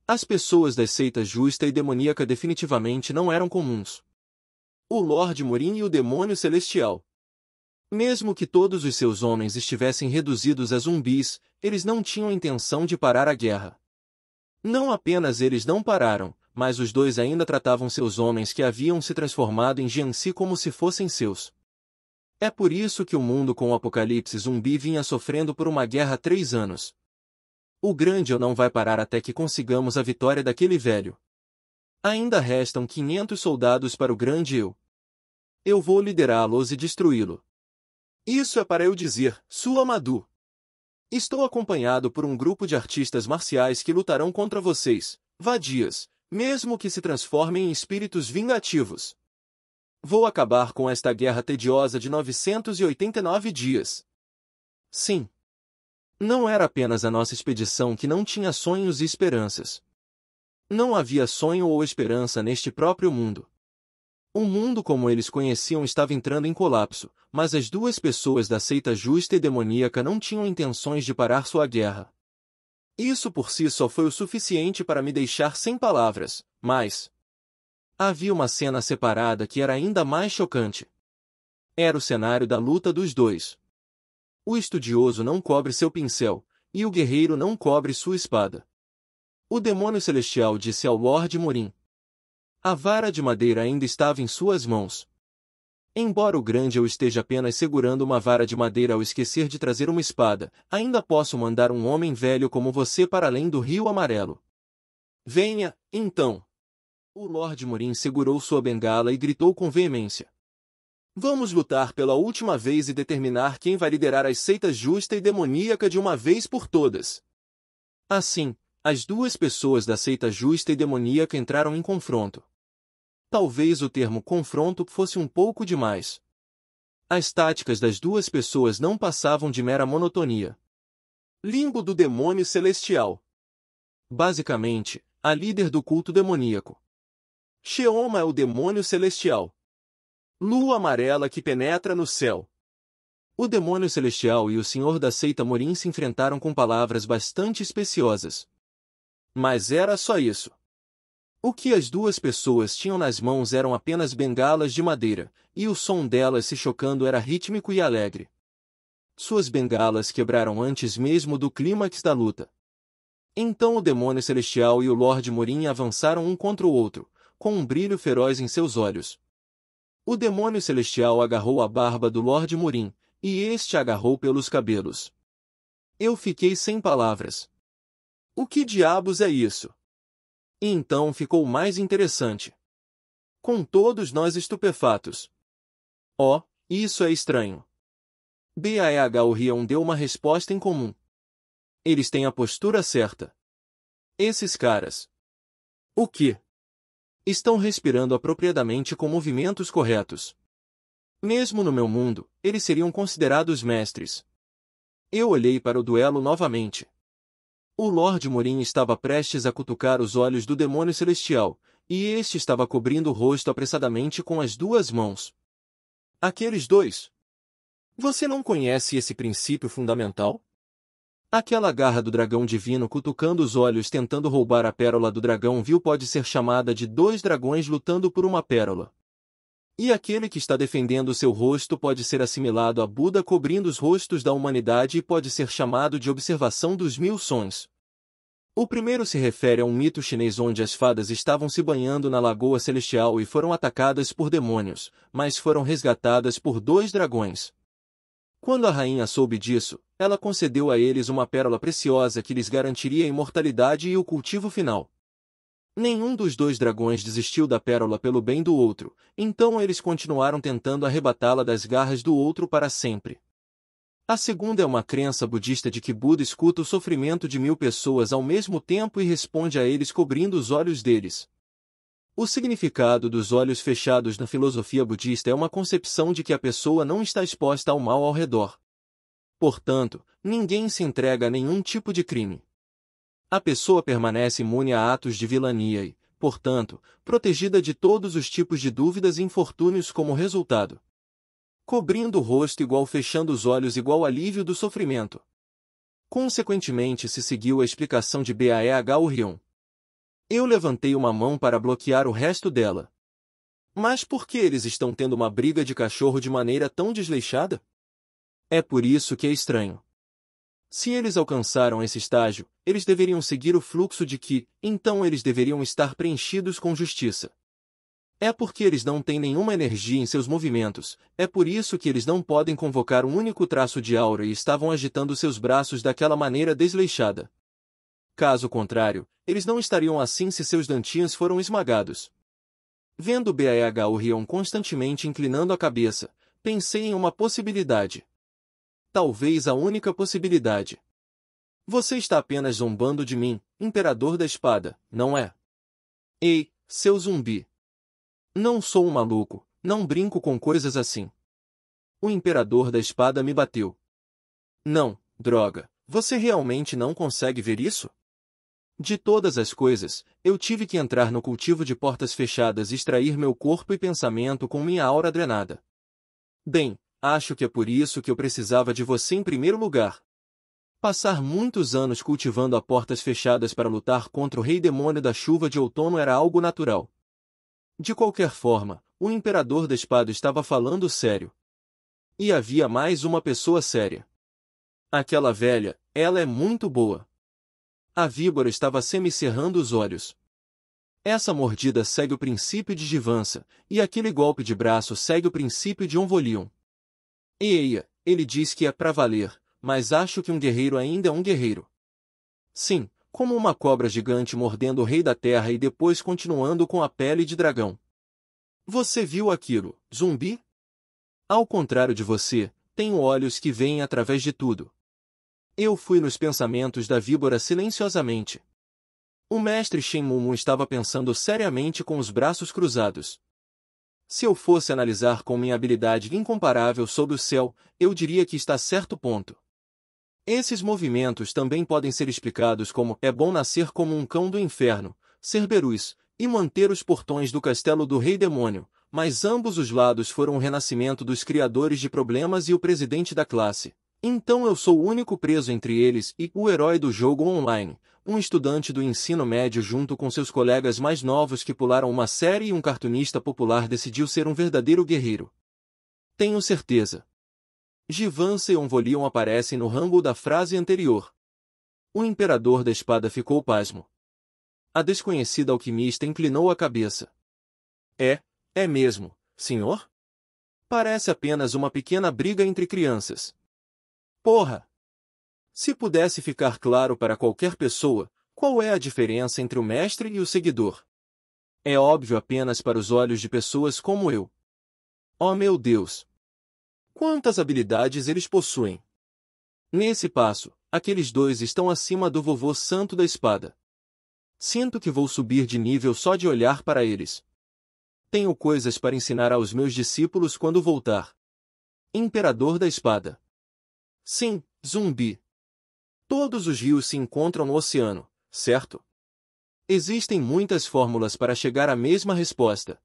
As pessoas das seitas justa e demoníaca definitivamente não eram comuns. O Lorde Morim e o demônio celestial. Mesmo que todos os seus homens estivessem reduzidos a zumbis, eles não tinham intenção de parar a guerra. Não apenas eles não pararam, mas os dois ainda tratavam seus homens que haviam se transformado em Jiangxi como se fossem seus. É por isso que o mundo com o apocalipse zumbi vinha sofrendo por uma guerra há 3 anos. O grande eu não vai parar até que consigamos a vitória daquele velho. Ainda restam 500 soldados para o grande eu. Eu vou liderá-los e destruí-lo. Isso é para eu dizer, Suamadu. Estou acompanhado por um grupo de artistas marciais que lutarão contra vocês, vadias, mesmo que se transformem em espíritos vingativos. Vou acabar com esta guerra tediosa de 989 dias. Sim. Não era apenas a nossa expedição que não tinha sonhos e esperanças. Não havia sonho ou esperança neste próprio mundo. O mundo como eles conheciam estava entrando em colapso, mas as duas pessoas da seita justa e demoníaca não tinham intenções de parar sua guerra. Isso por si só foi o suficiente para me deixar sem palavras, mas havia uma cena separada que era ainda mais chocante. Era o cenário da luta dos dois. O estudioso não cobre seu pincel, e o guerreiro não cobre sua espada. O demônio celestial disse ao Lorde Morim. A vara de madeira ainda estava em suas mãos. Embora o grande eu esteja apenas segurando uma vara de madeira ao esquecer de trazer uma espada, ainda posso mandar um homem velho como você para além do Rio Amarelo. Venha, então. O Lorde Morim segurou sua bengala e gritou com veemência. Vamos lutar pela última vez e determinar quem vai liderar as seitas justa e demoníaca de uma vez por todas. Assim, As duas pessoas da seita justa e demoníaca entraram em confronto. Talvez o termo confronto fosse um pouco demais. As táticas das duas pessoas não passavam de mera monotonia. Limbo do demônio celestial. Basicamente, a líder do culto demoníaco. Sheoma é o demônio celestial. Lua amarela que penetra no céu. O demônio celestial e o senhor da seita Morim se enfrentaram com palavras bastante especiosas. Mas era só isso. O que as duas pessoas tinham nas mãos eram apenas bengalas de madeira, e o som delas se chocando era rítmico e alegre. Suas bengalas quebraram antes mesmo do clímax da luta. Então o demônio celestial e o Lorde Morim avançaram um contra o outro, com um brilho feroz em seus olhos. O demônio celestial agarrou a barba do Lorde Morim, e este agarrou pelos cabelos. Eu fiquei sem palavras. O que diabos é isso? E então ficou mais interessante. Com todos nós estupefatos. Oh, isso é estranho. BAEH Orion deu uma resposta em comum. Eles têm a postura certa. Esses caras. O quê? Estão respirando apropriadamente com movimentos corretos. Mesmo no meu mundo, eles seriam considerados mestres. Eu olhei para o duelo novamente. O Lorde Morim estava prestes a cutucar os olhos do demônio celestial, e este estava cobrindo o rosto apressadamente com as duas mãos. Aqueles dois. Você não conhece esse princípio fundamental? Aquela garra do dragão divino cutucando os olhos tentando roubar a pérola do dragão vil pode ser chamada de dois dragões lutando por uma pérola. E aquele que está defendendo seu rosto pode ser assimilado a Buda cobrindo os rostos da humanidade e pode ser chamado de observação dos 1000 sons. O primeiro se refere a um mito chinês onde as fadas estavam se banhando na lagoa celestial e foram atacadas por demônios, mas foram resgatadas por dois dragões. Quando a rainha soube disso, ela concedeu a eles uma pérola preciosa que lhes garantiria a imortalidade e o cultivo final. Nenhum dos dois dragões desistiu da pérola pelo bem do outro, então eles continuaram tentando arrebatá-la das garras do outro para sempre. A segunda é uma crença budista de que Buda escuta o sofrimento de 1000 pessoas ao mesmo tempo e responde a eles cobrindo os olhos deles. O significado dos olhos fechados na filosofia budista é uma concepção de que a pessoa não está exposta ao mal ao redor. Portanto, ninguém se entrega a nenhum tipo de crime. A pessoa permanece imune a atos de vilania e, portanto, protegida de todos os tipos de dúvidas e infortúnios como resultado. Cobrindo o rosto igual fechando os olhos igual alívio do sofrimento. Consequentemente se seguiu a explicação de BAEH Orion. Eu levantei uma mão para bloquear o resto dela. Mas por que eles estão tendo uma briga de cachorro de maneira tão desleixada? É por isso que é estranho. Se eles alcançaram esse estágio, eles deveriam seguir o fluxo de que, então eles deveriam estar preenchidos com justiça. É porque eles não têm nenhuma energia em seus movimentos, é por isso que eles não podem convocar um único traço de aura e estavam agitando seus braços daquela maneira desleixada. Caso contrário, eles não estariam assim se seus dantians foram esmagados. Vendo BAEH Orion constantemente inclinando a cabeça, pensei em uma possibilidade. Talvez a única possibilidade. Você está apenas zombando de mim, Imperador da Espada, não é? Ei, seu zumbi. Não sou um maluco, não brinco com coisas assim. O Imperador da Espada me bateu. Não, droga, você realmente não consegue ver isso? De todas as coisas, eu tive que entrar no cultivo de portas fechadas e extrair meu corpo e pensamento com minha aura drenada. Bem, acho que é por isso que eu precisava de você em primeiro lugar. Passar muitos anos cultivando a portas fechadas para lutar contra o rei demônio da chuva de outono era algo natural. De qualquer forma, o Imperador da Espada estava falando sério. E havia mais uma pessoa séria. Aquela velha, ela é muito boa. A víbora estava semicerrando os olhos. Essa mordida segue o princípio de Jivança, e aquele golpe de braço segue o princípio de Onvolion. Eia, ele diz que é pra valer, mas acho que um guerreiro ainda é um guerreiro. Sim, como uma cobra gigante mordendo o rei da terra e depois continuando com a pele de dragão. Você viu aquilo, zumbi? Ao contrário de você, tenho olhos que veem através de tudo. Eu fui nos pensamentos da víbora silenciosamente. O mestre Shenmue estava pensando seriamente com os braços cruzados. Se eu fosse analisar com minha habilidade incomparável sob o céu, eu diria que está certo ponto. Esses movimentos também podem ser explicados como é bom nascer como um cão do inferno, Cerberus, e manter os portões do castelo do rei demônio, mas ambos os lados foram o renascimento dos criadores de problemas e o presidente da classe. Então eu sou o único preso entre eles e o herói do jogo online, um estudante do ensino médio junto com seus colegas mais novos que pularam uma série e um cartunista popular decidiu ser um verdadeiro guerreiro. Tenho certeza. Givança e Onvolion aparecem no Rumble da frase anterior. O imperador da espada ficou pasmo. A desconhecida alquimista inclinou a cabeça. É mesmo, senhor? Parece apenas uma pequena briga entre crianças. Porra! Se pudesse ficar claro para qualquer pessoa, qual é a diferença entre o mestre e o seguidor? É óbvio apenas para os olhos de pessoas como eu. Oh meu Deus! Quantas habilidades eles possuem! Nesse passo, aqueles dois estão acima do vovô santo da espada. Sinto que vou subir de nível só de olhar para eles. Tenho coisas para ensinar aos meus discípulos quando voltar. Imperador da espada. Sim, zumbi. Todos os rios se encontram no oceano, certo? Existem muitas fórmulas para chegar à mesma resposta.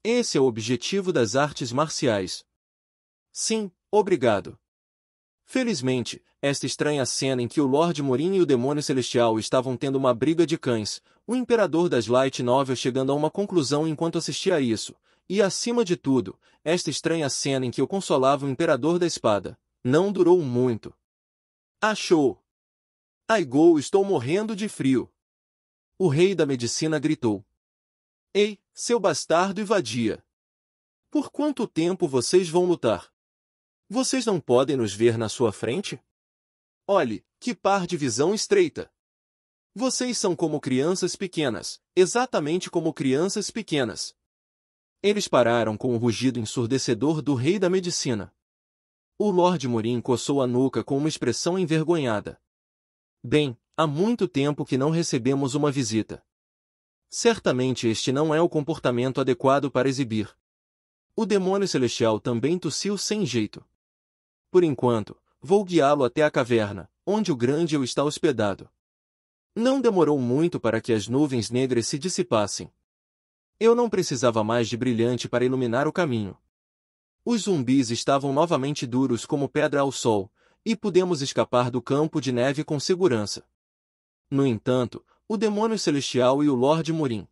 Esse é o objetivo das artes marciais. Sim, obrigado. Felizmente, esta estranha cena em que o Lorde Morin e o Demônio Celestial estavam tendo uma briga de cães, o Imperador das Light Novel chegando a uma conclusão enquanto assistia a isso, e acima de tudo, esta estranha cena em que eu consolava o Imperador da Espada, não durou muito. Achou! Aigo, estou morrendo de frio. O rei da medicina gritou. Ei, seu bastardo e vadia! Por quanto tempo vocês vão lutar? Vocês não podem nos ver na sua frente? Olhe, que par de visão estreita! Vocês são como crianças pequenas, exatamente como crianças pequenas. Eles pararam com o rugido ensurdecedor do rei da medicina. O Lorde Morin coçou a nuca com uma expressão envergonhada. Bem, há muito tempo que não recebemos uma visita. Certamente este não é o comportamento adequado para exibir. O Demônio Celestial também tossiu sem jeito. Por enquanto, vou guiá-lo até a caverna, onde o grande eu está hospedado. Não demorou muito para que as nuvens negras se dissipassem. Eu não precisava mais de brilhante para iluminar o caminho. Os zumbis estavam novamente duros como pedra ao sol, e pudemos escapar do campo de neve com segurança. No entanto, o Demônio Celestial e o Lorde Morin.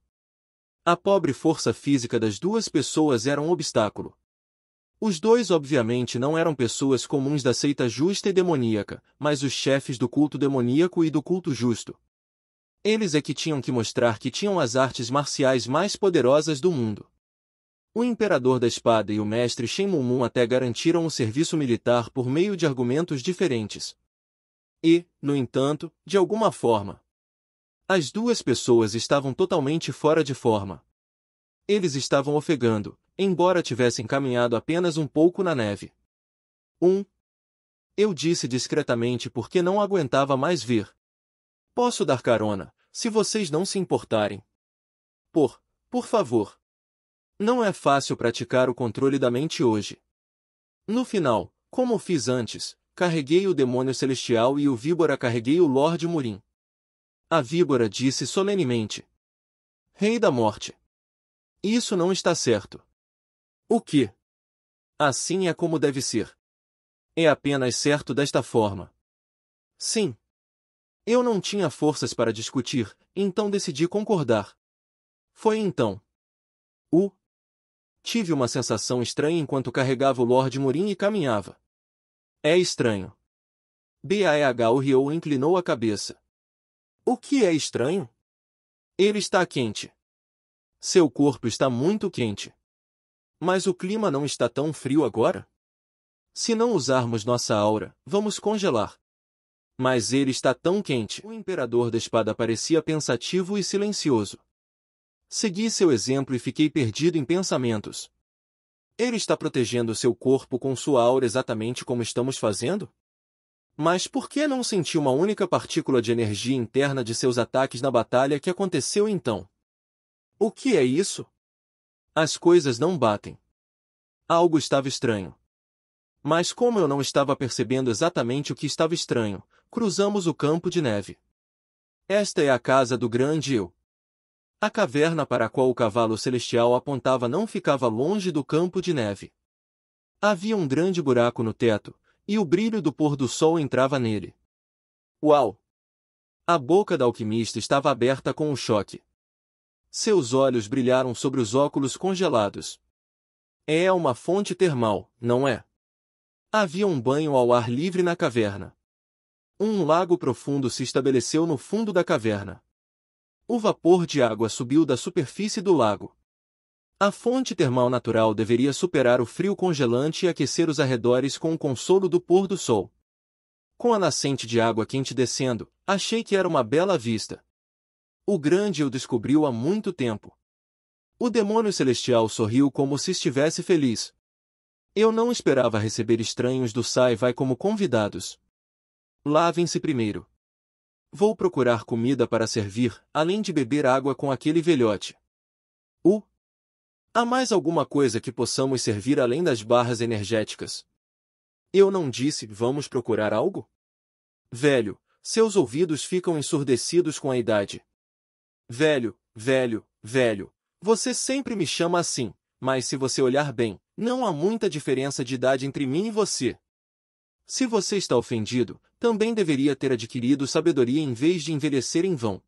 A pobre força física das duas pessoas era um obstáculo. Os dois obviamente não eram pessoas comuns da seita justa e demoníaca, mas os chefes do culto demoníaco e do culto justo. Eles é que tinham que mostrar que tinham as artes marciais mais poderosas do mundo. O Imperador da Espada e o Mestre Shenmue até garantiram o serviço militar por meio de argumentos diferentes. E, no entanto, de alguma forma, as duas pessoas estavam totalmente fora de forma. Eles estavam ofegando, embora tivessem caminhado apenas um pouco na neve. Eu disse discretamente porque não aguentava mais ver. Posso dar carona, se vocês não se importarem. Por favor. Não é fácil praticar o controle da mente hoje. No final, como fiz antes, carreguei o Demônio Celestial e o Víbora carreguei o Lorde Morin. A Víbora disse solenemente. Rei da Morte. Isso não está certo. O quê? Assim é como deve ser. É apenas certo desta forma. Sim. Eu não tinha forças para discutir, então decidi concordar. Foi então. Tive uma sensação estranha enquanto carregava o Lorde Morin e caminhava. É estranho. Baeh riu e inclinou a cabeça. O que é estranho? Ele está quente. Seu corpo está muito quente. Mas o clima não está tão frio agora? Se não usarmos nossa aura, vamos congelar. Mas ele está tão quente. O Imperador da Espada parecia pensativo e silencioso. Segui seu exemplo e fiquei perdido em pensamentos. Ele está protegendo seu corpo com sua aura exatamente como estamos fazendo? Mas por que não senti uma única partícula de energia interna de seus ataques na batalha que aconteceu então? O que é isso? As coisas não batem. Algo estava estranho. Mas como eu não estava percebendo exatamente o que estava estranho, cruzamos o campo de neve. Esta é a casa do grande eu. A caverna para a qual o cavalo celestial apontava não ficava longe do campo de neve. Havia um grande buraco no teto, e o brilho do pôr do sol entrava nele. Uau! A boca da alquimista estava aberta com o choque. Seus olhos brilharam sobre os óculos congelados. É uma fonte termal, não é? Havia um banho ao ar livre na caverna. Um lago profundo se estabeleceu no fundo da caverna. O vapor de água subiu da superfície do lago. A fonte termal natural deveria superar o frio congelante e aquecer os arredores com o consolo do pôr do sol. Com a nascente de água quente descendo, achei que era uma bela vista. O grande eu descobriu há muito tempo. O demônio celestial sorriu como se estivesse feliz. Eu não esperava receber estranhos do Sai-Vai como convidados. Lavem-se primeiro. Vou procurar comida para servir, além de beber água com aquele velhote. Há mais alguma coisa que possamos servir além das barras energéticas? Eu não disse, vamos procurar algo? Velho, seus ouvidos ficam ensurdecidos com a idade. Velho, velho, velho, você sempre me chama assim, mas se você olhar bem, não há muita diferença de idade entre mim e você. Se você está ofendido, também deveria ter adquirido sabedoria em vez de envelhecer em vão.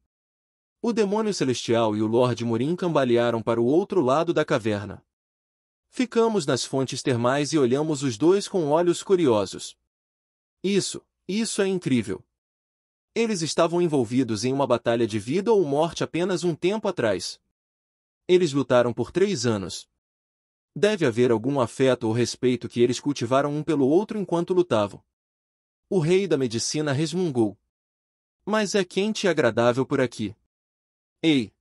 O demônio celestial e o Lorde Murim cambalearam para o outro lado da caverna. Ficamos nas fontes termais e olhamos os dois com olhos curiosos. Isso é incrível. Eles estavam envolvidos em uma batalha de vida ou morte apenas um tempo atrás. Eles lutaram por 3 anos. Deve haver algum afeto ou respeito que eles cultivaram um pelo outro enquanto lutavam. O rei da medicina resmungou. Mas é quente e agradável por aqui. Ei!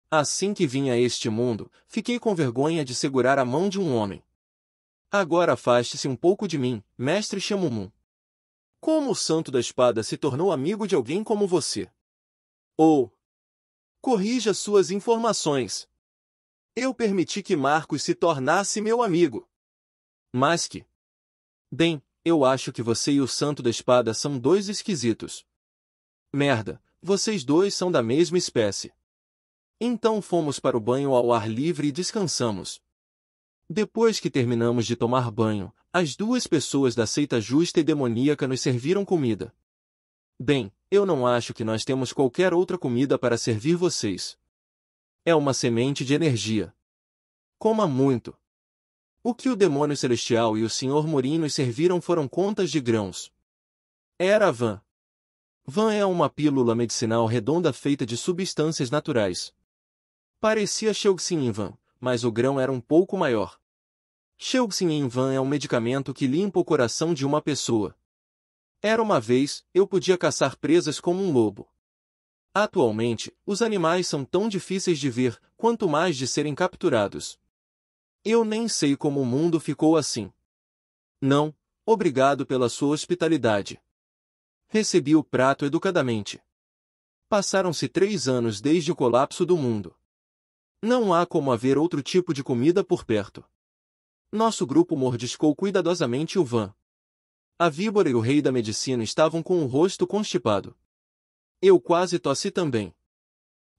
Assim que vim a este mundo, fiquei com vergonha de segurar a mão de um homem. Agora afaste-se um pouco de mim, mestre Shamumun. Como o santo da espada se tornou amigo de alguém como você? Ou, corrija suas informações. Eu permiti que Marcos se tornasse meu amigo. Mas que... Bem, eu acho que você e o santo da espada são dois esquisitos. Merda, vocês dois são da mesma espécie. Então fomos para o banho ao ar livre e descansamos. Depois que terminamos de tomar banho, as duas pessoas da seita justa e demoníaca nos serviram comida. Bem, eu não acho que nós temos qualquer outra comida para servir vocês. É uma semente de energia. Coma muito. O que o demônio celestial e o Sr. Murim nos serviram foram contas de grãos. Era Van. Van é uma pílula medicinal redonda feita de substâncias naturais. Parecia Sheuxin-Van, mas o grão era um pouco maior. Sheuxin-Van é um medicamento que limpa o coração de uma pessoa. Era uma vez, eu podia caçar presas como um lobo. Atualmente, os animais são tão difíceis de ver, quanto mais de serem capturados. Eu nem sei como o mundo ficou assim. Não, obrigado pela sua hospitalidade. Recebi o prato educadamente. Passaram-se 3 anos desde o colapso do mundo. Não há como haver outro tipo de comida por perto. Nosso grupo mordiscou cuidadosamente o Van. A víbora e o rei da medicina estavam com o rosto constipado. Eu quase tossi também.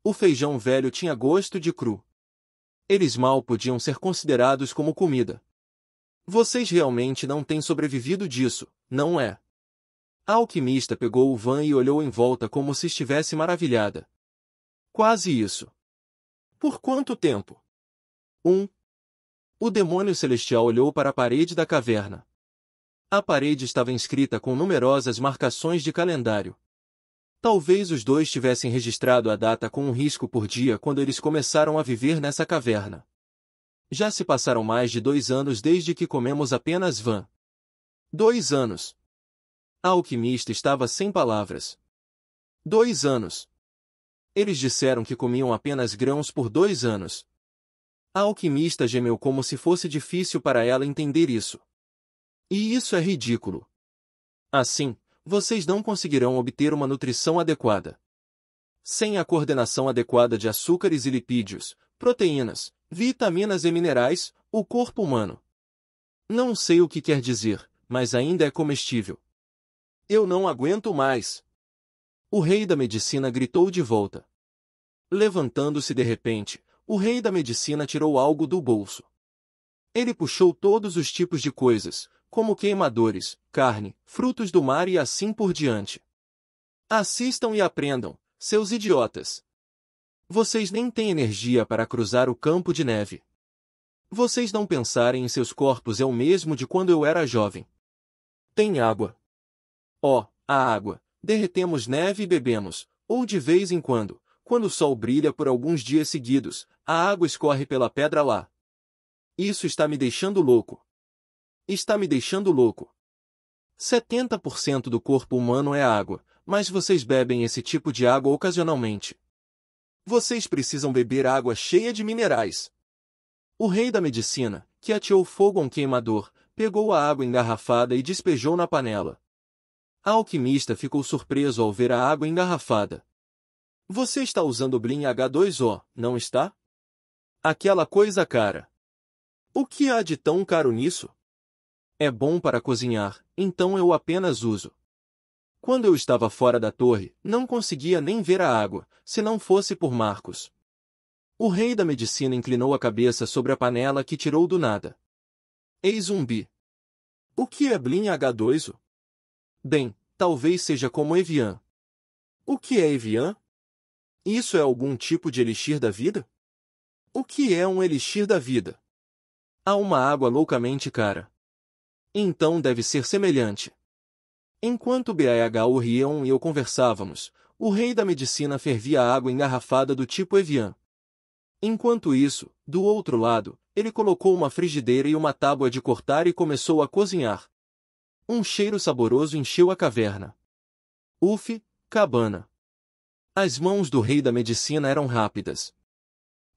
O feijão velho tinha gosto de cru. Eles mal podiam ser considerados como comida. Vocês realmente não têm sobrevivido disso, não é? A alquimista pegou o Van e olhou em volta como se estivesse maravilhada. Quase isso. Por quanto tempo? O demônio celestial olhou para a parede da caverna. A parede estava inscrita com numerosas marcações de calendário. Talvez os dois tivessem registrado a data com um risco por dia quando eles começaram a viver nessa caverna. Já se passaram mais de 2 anos desde que comemos apenas Van. 2 anos. A alquimista estava sem palavras. 2 anos. Eles disseram que comiam apenas grãos por 2 anos. A alquimista gemeu como se fosse difícil para ela entender isso. E isso é ridículo. Assim, vocês não conseguirão obter uma nutrição adequada. Sem a coordenação adequada de açúcares e lipídios, proteínas, vitaminas e minerais, o corpo humano. Não sei o que quer dizer, mas ainda é comestível. Eu não aguento mais. O rei da medicina gritou de volta. Levantando-se de repente, o rei da medicina tirou algo do bolso. Ele puxou todos os tipos de coisas, como queimadores, carne, frutos do mar e assim por diante. Assistam e aprendam, seus idiotas. Vocês nem têm energia para cruzar o campo de neve. Vocês não pensarem em seus corpos é o mesmo de quando eu era jovem. Tem água. Oh, a água. Derretemos neve e bebemos, ou de vez em quando o sol brilha por alguns dias seguidos, a água escorre pela pedra lá. Isso está me deixando louco. Está me deixando louco. 70% do corpo humano é água, mas vocês bebem esse tipo de água ocasionalmente. Vocês precisam beber água cheia de minerais. O rei da medicina, que ateou fogo a um queimador, pegou a água engarrafada e despejou na panela. A alquimista ficou surpreso ao ver a água engarrafada. Você está usando o Blin H2O, não está? Aquela coisa cara. O que há de tão caro nisso? É bom para cozinhar, então eu apenas uso. Quando eu estava fora da torre, não conseguia nem ver a água, se não fosse por Marcos. O rei da medicina inclinou a cabeça sobre a panela que tirou do nada. Ei, zumbi! O que é Blin H2O? Bem, talvez seja como Evian. O que é Evian? Isso é algum tipo de elixir da vida? O que é um elixir da vida? Há uma água loucamente cara. Então deve ser semelhante. Enquanto BAH Rion e eu conversávamos, o rei da medicina fervia a água engarrafada do tipo Evian. Enquanto isso, do outro lado, ele colocou uma frigideira e uma tábua de cortar e começou a cozinhar. Um cheiro saboroso encheu a caverna. Uf, cabana! As mãos do rei da medicina eram rápidas.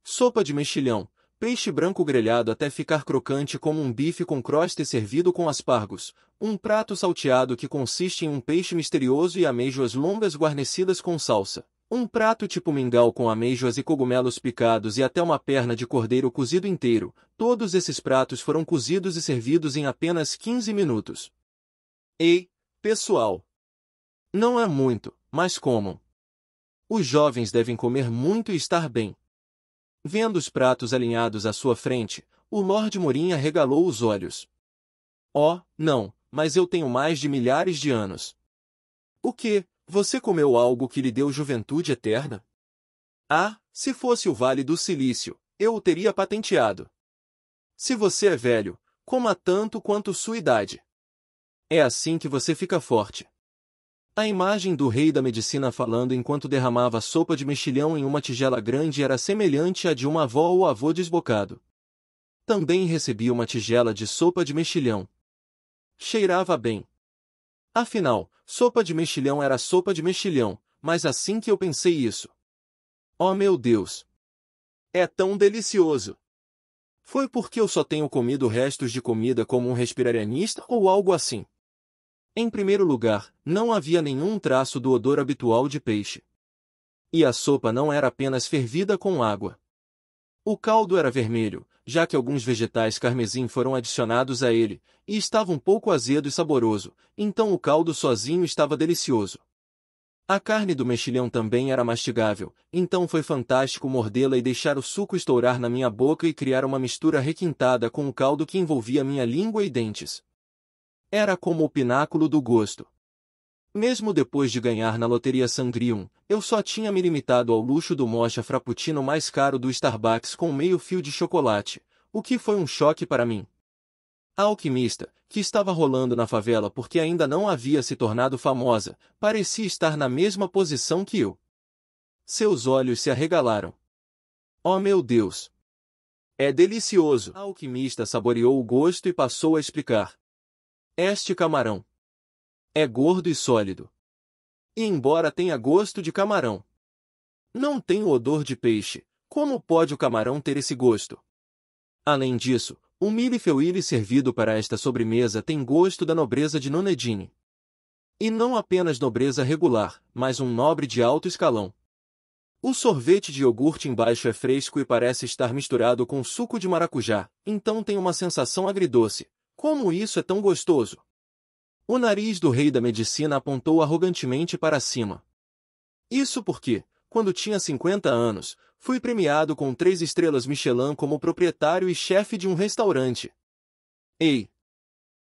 Sopa de mexilhão, peixe branco grelhado até ficar crocante como um bife com crosta servido com aspargos, um prato salteado que consiste em um peixe misterioso e amêijoas longas guarnecidas com salsa, um prato tipo mingau com amêijoas e cogumelos picados e até uma perna de cordeiro cozido inteiro. Todos esses pratos foram cozidos e servidos em apenas 15 minutos. Ei, pessoal! Não é muito, mas comam. Os jovens devem comer muito e estar bem. Vendo os pratos alinhados à sua frente, o Lord Morim arregalou os olhos. Oh, não, mas eu tenho mais de milhares de anos. O quê? Você comeu algo que lhe deu juventude eterna? Ah, se fosse o Vale do Silício, eu o teria patenteado. Se você é velho, coma tanto quanto sua idade. É assim que você fica forte. A imagem do rei da medicina falando enquanto derramava sopa de mexilhão em uma tigela grande era semelhante à de uma avó ou avô desbocado. Também recebi uma tigela de sopa de mexilhão. Cheirava bem. Afinal, sopa de mexilhão era sopa de mexilhão, mas assim que eu pensei isso. Oh meu Deus! É tão delicioso! Foi porque eu só tenho comido restos de comida como um vegetarianista ou algo assim? Em primeiro lugar, não havia nenhum traço do odor habitual de peixe. E a sopa não era apenas fervida com água. O caldo era vermelho, já que alguns vegetais carmesim foram adicionados a ele, e estava um pouco azedo e saboroso, então o caldo sozinho estava delicioso. A carne do mexilhão também era mastigável, então foi fantástico mordê-la e deixar o suco estourar na minha boca e criar uma mistura requintada com o caldo que envolvia minha língua e dentes. Era como o pináculo do gosto. Mesmo depois de ganhar na loteria Sangrium, eu só tinha me limitado ao luxo do mocha frappuccino mais caro do Starbucks com meio fio de chocolate, o que foi um choque para mim. A alquimista, que estava rolando na favela porque ainda não havia se tornado famosa, parecia estar na mesma posição que eu. Seus olhos se arregalaram. Oh meu Deus! É delicioso! A alquimista saboreou o gosto e passou a explicar. Este camarão é gordo e sólido. E embora tenha gosto de camarão, não tem o odor de peixe. Como pode o camarão ter esse gosto? Além disso, o millefeuille servido para esta sobremesa tem gosto da nobreza de Nonedine. E não apenas nobreza regular, mas um nobre de alto escalão. O sorvete de iogurte embaixo é fresco e parece estar misturado com suco de maracujá, então tem uma sensação agridoce. Como isso é tão gostoso! O nariz do rei da medicina apontou arrogantemente para cima. Isso porque, quando tinha 50 anos, fui premiado com 3 estrelas Michelin como proprietário e chefe de um restaurante. Ei!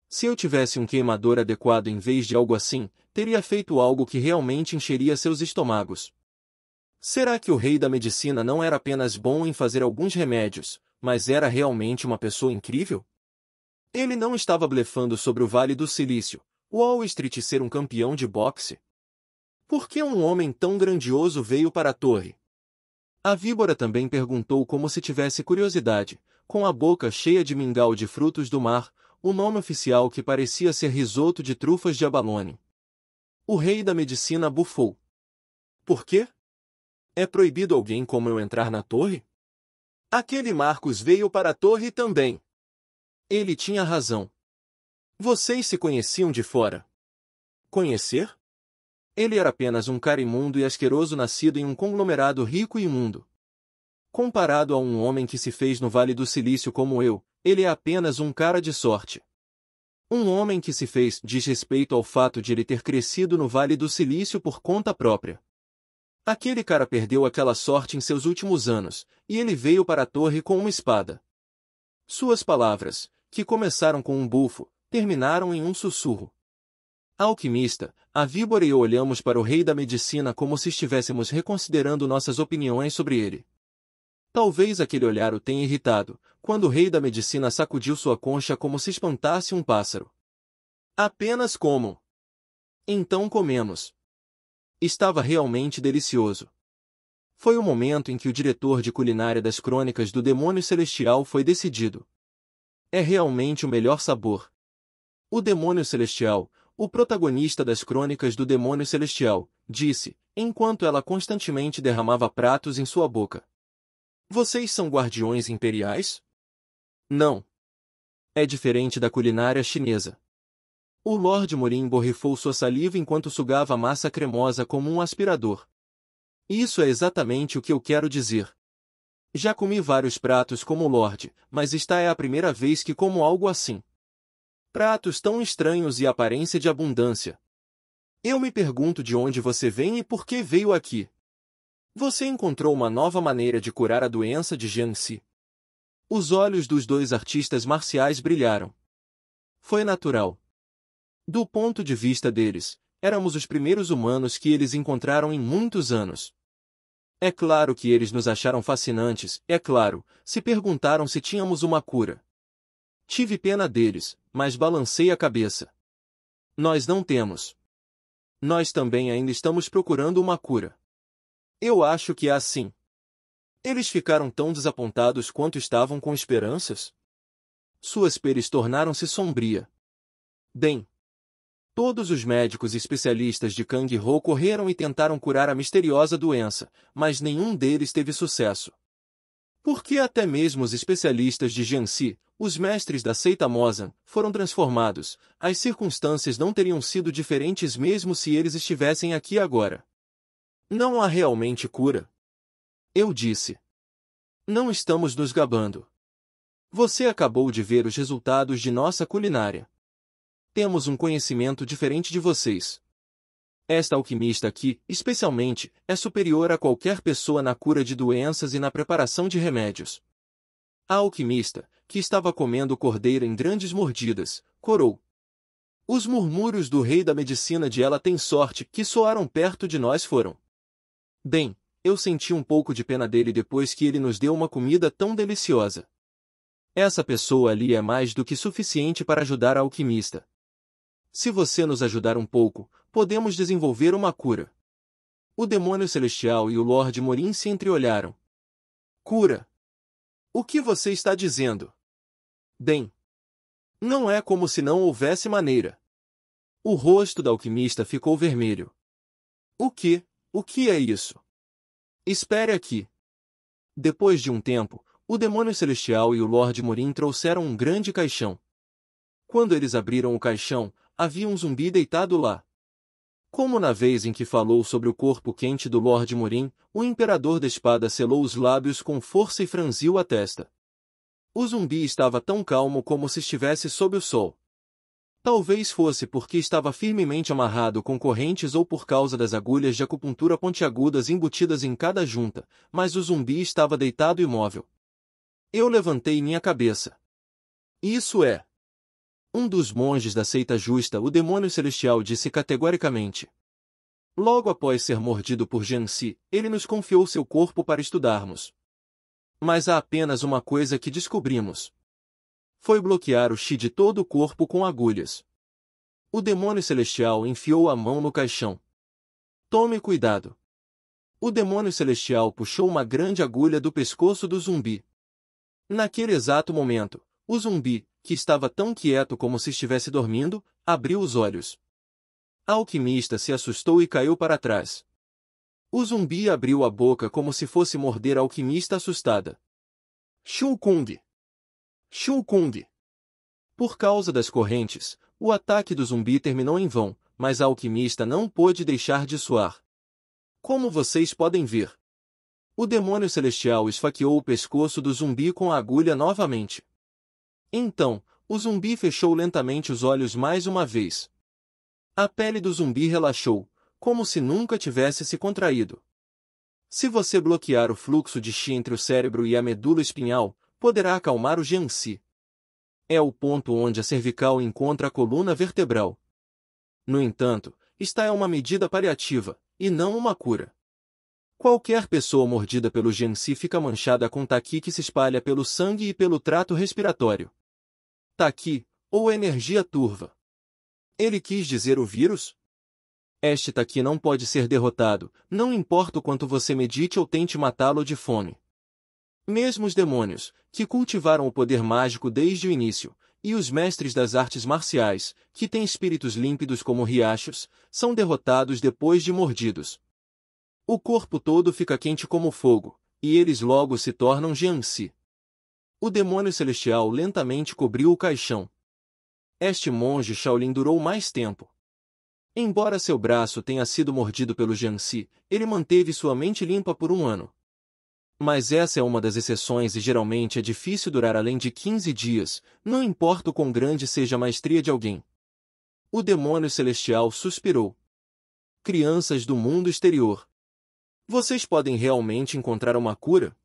Se eu tivesse um queimador adequado em vez de algo assim, teria feito algo que realmente encheria seus estômagos. Será que o rei da medicina não era apenas bom em fazer alguns remédios, mas era realmente uma pessoa incrível? Ele não estava blefando sobre o Vale do Silício, Wall Street ser um campeão de boxe? Por que um homem tão grandioso veio para a torre? A víbora também perguntou como se tivesse curiosidade, com a boca cheia de mingau de frutos do mar, o nome oficial que parecia ser risoto de trufas de abalone. O rei da medicina bufou. Por quê? É proibido alguém como eu entrar na torre? Aquele Marcos veio para a torre também. Ele tinha razão. Vocês se conheciam de fora. Conhecer? Ele era apenas um cara imundo e asqueroso nascido em um conglomerado rico e imundo. Comparado a um homem que se fez no Vale do Silício como eu, ele é apenas um cara de sorte. Um homem que se fez diz respeito ao fato de ele ter crescido no Vale do Silício por conta própria. Aquele cara perdeu aquela sorte em seus últimos anos, e ele veio para a torre com uma espada. Suas palavras, que começaram com um bufo, terminaram em um sussurro. A alquimista, a víbora e eu olhamos para o rei da medicina como se estivéssemos reconsiderando nossas opiniões sobre ele. Talvez aquele olhar o tenha irritado, quando o rei da medicina sacudiu sua concha como se espantasse um pássaro. Apenas como. Então comemos. Estava realmente delicioso. Foi o momento em que o diretor de culinária das Crônicas do Demônio Celestial foi decidido. É realmente o melhor sabor. O Demônio Celestial, o protagonista das Crônicas do Demônio Celestial, disse, enquanto ela constantemente derramava pratos em sua boca. Vocês são guardiões imperiais? Não. É diferente da culinária chinesa. O Lord Morin borrifou sua saliva enquanto sugava a massa cremosa como um aspirador. Isso é exatamente o que eu quero dizer. Já comi vários pratos como o Lorde, mas esta é a primeira vez que como algo assim. Pratos tão estranhos e aparência de abundância. Eu me pergunto de onde você vem e por que veio aqui. Você encontrou uma nova maneira de curar a doença de Jiangxi. Os olhos dos 2 artistas marciais brilharam. Foi natural. Do ponto de vista deles, éramos os primeiros humanos que eles encontraram em muitos anos. É claro que eles nos acharam fascinantes, é claro, se perguntaram se tínhamos uma cura. Tive pena deles, mas balancei a cabeça. Nós não temos. Nós também ainda estamos procurando uma cura. Eu acho que é assim. Eles ficaram tão desapontados quanto estavam com esperanças? Suas peles tornaram-se sombria. Bem, todos os médicos especialistas de Kang-Ho correram e tentaram curar a misteriosa doença, mas nenhum deles teve sucesso. Porque até mesmo os especialistas de Jiangxi, os mestres da seita Mozan, foram transformados, as circunstâncias não teriam sido diferentes mesmo se eles estivessem aqui agora. Não há realmente cura. Eu disse. Não estamos nos gabando. Você acabou de ver os resultados de nossa culinária. Temos um conhecimento diferente de vocês. Esta alquimista aqui, especialmente, é superior a qualquer pessoa na cura de doenças e na preparação de remédios. A alquimista, que estava comendo cordeiro em grandes mordidas, corou. Os murmúrios do rei da medicina de ela tem sorte que soaram perto de nós foram. Bem, eu senti um pouco de pena dele depois que ele nos deu uma comida tão deliciosa. Essa pessoa ali é mais do que suficiente para ajudar a alquimista. Se você nos ajudar um pouco, podemos desenvolver uma cura. O demônio celestial e o Lorde Morin se entreolharam. Cura? O que você está dizendo? Bem, não é como se não houvesse maneira. O rosto da alquimista ficou vermelho. O que? O que é isso? Espere aqui. Depois de um tempo, o demônio celestial e o Lorde Morin trouxeram um grande caixão. Quando eles abriram o caixão, havia um zumbi deitado lá. Como na vez em que falou sobre o corpo quente do Lord Morin, o Imperador da Espada selou os lábios com força e franziu a testa. O zumbi estava tão calmo como se estivesse sob o sol. Talvez fosse porque estava firmemente amarrado com correntes ou por causa das agulhas de acupuntura pontiagudas embutidas em cada junta, mas o zumbi estava deitado imóvel. Eu levantei minha cabeça. Isso é. Um dos monges da seita justa, o demônio celestial, disse categoricamente. Logo após ser mordido por Jiangxi, ele nos confiou seu corpo para estudarmos. Mas há apenas uma coisa que descobrimos. Foi bloquear o chi de todo o corpo com agulhas. O demônio celestial enfiou a mão no caixão. Tome cuidado. O demônio celestial puxou uma grande agulha do pescoço do zumbi. Naquele exato momento, o zumbi, que estava tão quieto como se estivesse dormindo, abriu os olhos. A alquimista se assustou e caiu para trás. O zumbi abriu a boca como se fosse morder a alquimista assustada. Shu Kung! Shu Kung! Por causa das correntes, o ataque do zumbi terminou em vão, mas a alquimista não pôde deixar de suar. Como vocês podem ver, o demônio celestial esfaqueou o pescoço do zumbi com a agulha novamente. Então, o zumbi fechou lentamente os olhos mais uma vez. A pele do zumbi relaxou, como se nunca tivesse se contraído. Se você bloquear o fluxo de chi entre o cérebro e a medula espinhal, poderá acalmar o Jiangxi. É o ponto onde a cervical encontra a coluna vertebral. No entanto, esta é uma medida paliativa, e não uma cura. Qualquer pessoa mordida pelo Jiangxi fica manchada com taqui que se espalha pelo sangue e pelo trato respiratório. Taqui, ou energia turva. Ele quis dizer o vírus? Este taqui não pode ser derrotado, não importa o quanto você medite ou tente matá-lo de fome. Mesmo os demônios, que cultivaram o poder mágico desde o início, e os mestres das artes marciais, que têm espíritos límpidos como riachos, são derrotados depois de mordidos. O corpo todo fica quente como fogo, e eles logo se tornam Jiangxi. O demônio celestial lentamente cobriu o caixão. Este monge Shaolin durou mais tempo. Embora seu braço tenha sido mordido pelo Jiangxi, ele manteve sua mente limpa por 1 ano. Mas essa é uma das exceções e geralmente é difícil durar além de 15 dias, não importa o quão grande seja a maestria de alguém. O demônio celestial suspirou. Crianças do mundo exterior. Vocês podem realmente encontrar uma cura?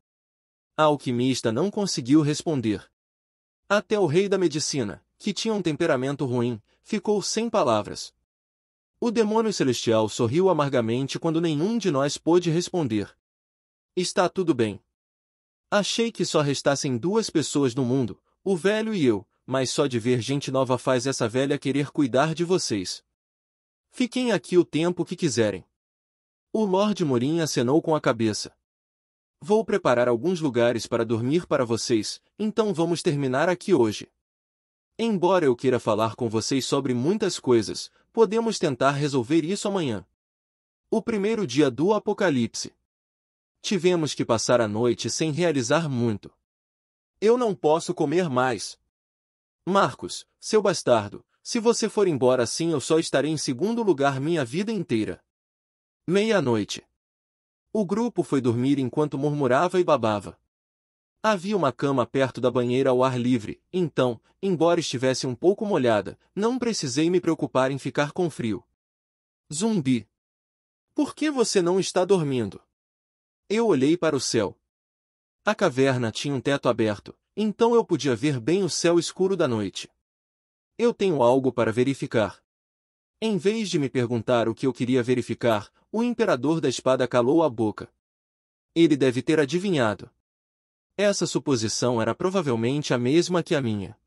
A alquimista não conseguiu responder. Até o rei da medicina, que tinha um temperamento ruim, ficou sem palavras. O demônio celestial sorriu amargamente quando nenhum de nós pôde responder. Está tudo bem. Achei que só restassem 2 pessoas no mundo, o velho e eu, mas só de ver gente nova faz essa velha querer cuidar de vocês. Fiquem aqui o tempo que quiserem. O Lord Morin acenou com a cabeça. Vou preparar alguns lugares para dormir para vocês, então vamos terminar aqui hoje. Embora eu queira falar com vocês sobre muitas coisas, podemos tentar resolver isso amanhã. O primeiro dia do Apocalipse. Tivemos que passar a noite sem realizar muito. Eu não posso comer mais. Marcos, seu bastardo, se você for embora assim eu só estarei em segundo lugar minha vida inteira. Meia-noite. O grupo foi dormir enquanto murmurava e babava. Havia uma cama perto da banheira ao ar livre, então, embora estivesse um pouco molhada, não precisei me preocupar em ficar com frio. Zumbi. Por que você não está dormindo? Eu olhei para o céu. A caverna tinha um teto aberto, então eu podia ver bem o céu escuro da noite. Eu tenho algo para verificar. Em vez de me perguntar o que eu queria verificar, o Imperador da Espada calou a boca. Ele deve ter adivinhado. Essa suposição era provavelmente a mesma que a minha.